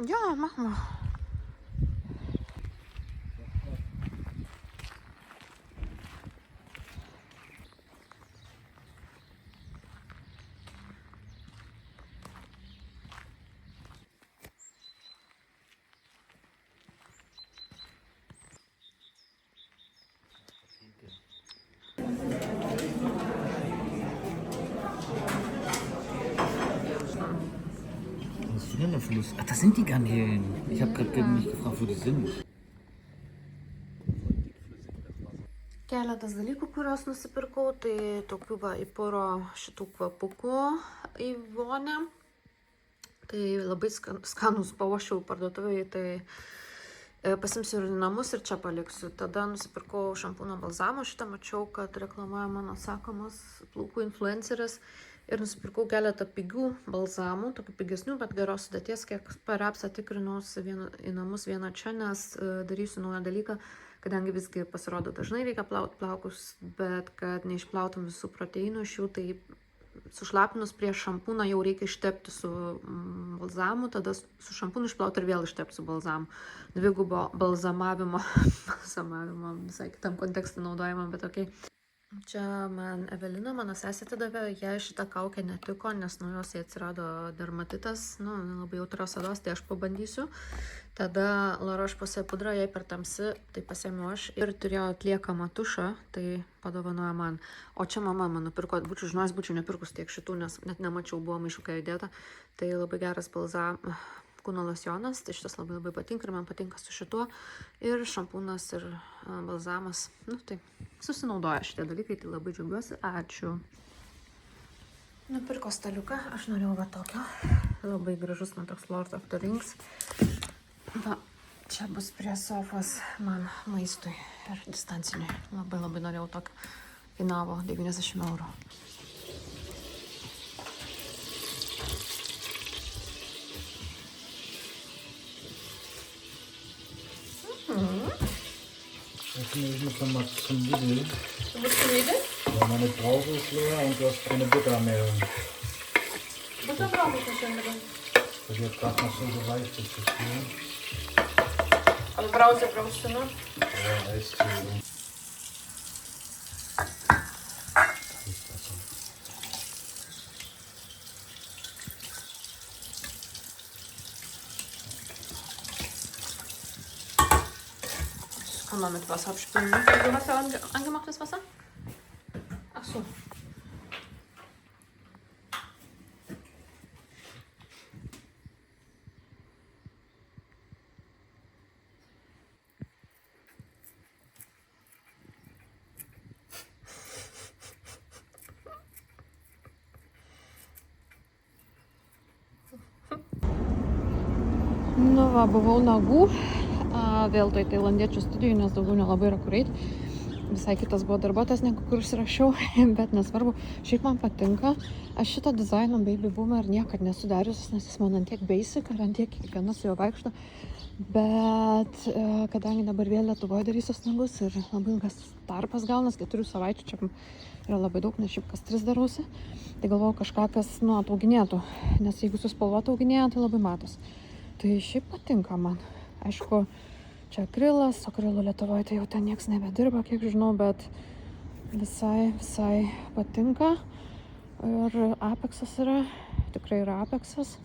Ja, mach mal. Was ist denn da für Lust? Ach, das sind die Garnelen. Ich habe gerade mich gefragt, wo die sind. Keletas dalykų, kuriuos nusipirkau, tai tokių va įporo šitų kvapukų į vonę. Tai labai skanus paruošiau parduotuvėje, tai pasimsiu ir į namus ir čia paliksiu. Tada nusipirkau šampūno balzamo, šitą mačiau, kad reklamuoja mano sakomas plaukų influenceris. Ir nusipirkau keletą pigių balzamų, tokių pigesnių, bet geros sudėties, kiek per apsą tikrinausi į namus vieną čia, nes darysiu naują dalyką, kadangi visgi pasirodo dažnai reikia plauti plaukus, bet kad neišplautum visų proteinų iš jų, tai sušlapinus prieš šampūną jau reikia ištepti su balzamu, tada su šampūnu išplauti ir vėl ištepti su balzamu. Dvigubo balzamavimo, visai kitam kontekstui naudojama, bet okei. Čia man Evelina, mano sesė atidavė, jai šitą kaukę netiko, nes nuo jos jai atsirado dermatitas, labai jautrios odos, tai aš pabandysiu. Tada La Roche-Posay pudra, jai per tamsi, tai pasiėmiau aš ir turėjo atliekamą tušą, tai padovanojo man. O čia mama man nupirko, būčiau žinojęs, būčiau nepirkus tiek šitų, nes net nemačiau, buvo maišukai įdėta. Tai labai geras kūno losjonas, tai šitas labai patinka ir man patinka su šituo. Ir šampūnas ir balzamas, tai susinaudoja šitie dalykai, tai labai džiaugiuosi, ačiū. Nupirko staliuką, aš norėjau va tokio, labai gražus man toks Lord of the Rings. Va, čia bus prie sofos man maistui ir distanciniui, labai norėjau tokio, kainavo 90 eurų. Ich muss noch mal zum Lidl. Du musst zum Lidl? Ja, meine Brause ist leer und du hast keine Butter mehr. Butter brauche ich nicht schon drin. Das wird gerade noch so gereicht, das ist viel. Aber Brause brauchst du noch? Ja, Eistee. Kann man mit Wasser abspülen. Du hast ja angemachtes Wasser? Ach so. Va, buvau nagų, vėl toj tailandiečių studijų, nes daugiau nelabai yra kur eiti. Visai kitas buvo darbuotojas, negu kur užsirašiau, bet nesvarbu. Šiaip man patinka. Aš šito dizaino Baby Boomer niekad nesu dariusis, nes jis man antiek basic, ar antiek kiekvienas jo vaikšto. Bet kadangi dabar vėl Lietuvoje darysiu nagus ir labai ilgas tarpas gaunas, 4 savaičių, čia yra labai daug, nes šiaip kas 3 darausi, tai galvojau kažką, kas atauginėtų, nes jeigu suspalvota auginėja, tai labai matos. Tai šiaip patinka man. Aišku, čia akrilas, akrilų Lietuvoje tai jau ten nieks nebedirba, kiek žinau, bet visai patinka. Ir Apexas yra, tikrai yra Apexas.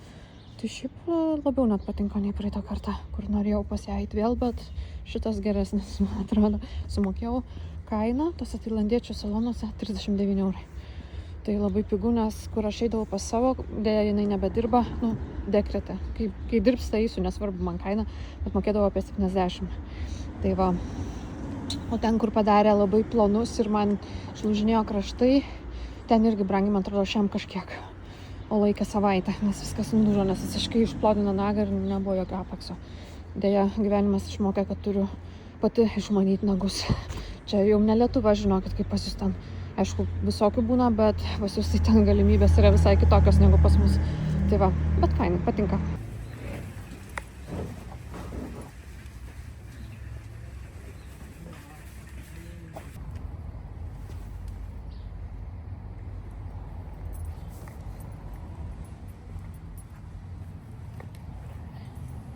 Tai šiaip labiau net patinka nei praeitą kartą, kur norėjau pas ją eiti vėl, bet šitas geresnis, man atrodo. Sumokėjau kainą tose tailandiečių salonuose 39 eurai. Tai labai pigu, nes kur aš eidavau pas savo, dėja jinai nebedirba, dekrete. Kai dirbs, tai eisiu, nesvarbu man kaina, bet mokėdavau apie 70. Tai va, o ten, kur padarė labai plonus ir man šlaužinėjo kraštai, ten irgi brangiai, man atrodo, šiam kažkiek. O laikė savaitę, nes viskas nudužo, nes visiškai išplodino nagą ir nebuvo jokio Apexo. Dėja, gyvenimas išmokė, kad turiu pati išmanyti nagus. Čia jau ne Lietuva, žinokit, kaip pas jūs ten. Aišku, visokių būna, bet pas jūs tai ten galimybės yra visai kitokios negu pas mus. Tai va, bet fainai, patinka.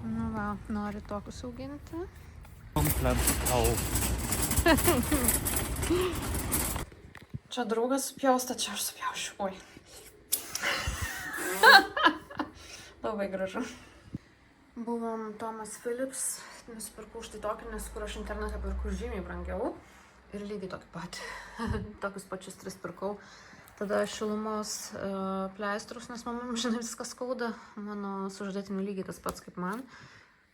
Nu va, nori tokius auginti. Pflanzt auf. Čia draugas supjausta, čia aš supjaušiu. Oi. Labai gražu. Buvom Thomas Phillips, nusipirkau štai tokį, nes kur aš internete pirkau žymiai brangiau. Ir lygiai tokį patį. Tokius pačius 3 pirkau. Tada šilumos pleistrus, nes man žinai viskas skauda. Mano sužadėtinių lygiai tas pats kaip man.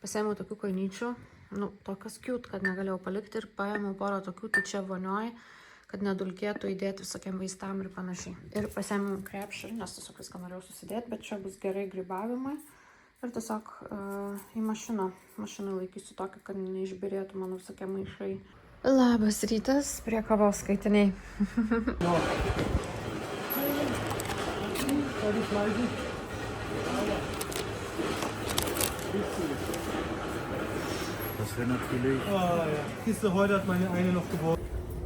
Pasiėmiau tokių koinyčių, tokias cute, kad negalėjau palikti ir paėmiau porą tokių, tai čia vonioje, kad nedulkėtų įdėti visokiam vaistam ir panašiai. Ir pasiėmiau krepšį, nes tiesiog viską norėjau susidėti, bet čia bus gerai grybavimai. Ir tiesiog į mašiną. Mašinai laikysiu tokį, kad neišbirėtų mano visokie maišai. Labas rytas, prie kavos skaitiniai. Das wäre natürlich. Oh ja. Siehst du, heute hat meine eine noch geboren.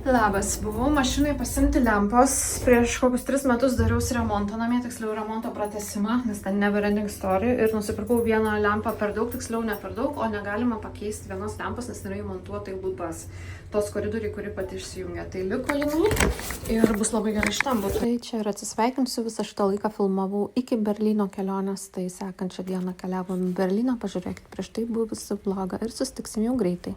Labas, buvau mašinai pasimti lempos. Prieš kokius 3 metus dariausi remontą namie, tiksliau remonto pratesimą, nes ten neverending story. Ir nusipirkau vieną lempą per daug, tiksliau ne per daug, o negalima pakeisti vienos lempos, nes nėra įmontuota į lubas. Tos koridoriai, kuri pati išsijungia. Tai liko linai ir bus labai gerai šitam būtų. Tai čia ir atsisveikinsiu, visą šitą laiką filmavau iki Berlyno kelionės. Tai sekančią dieną keliavom į Berlyną, pažiūrėkit prieš tai buvusį vlogą ir susitiksim jau greitai.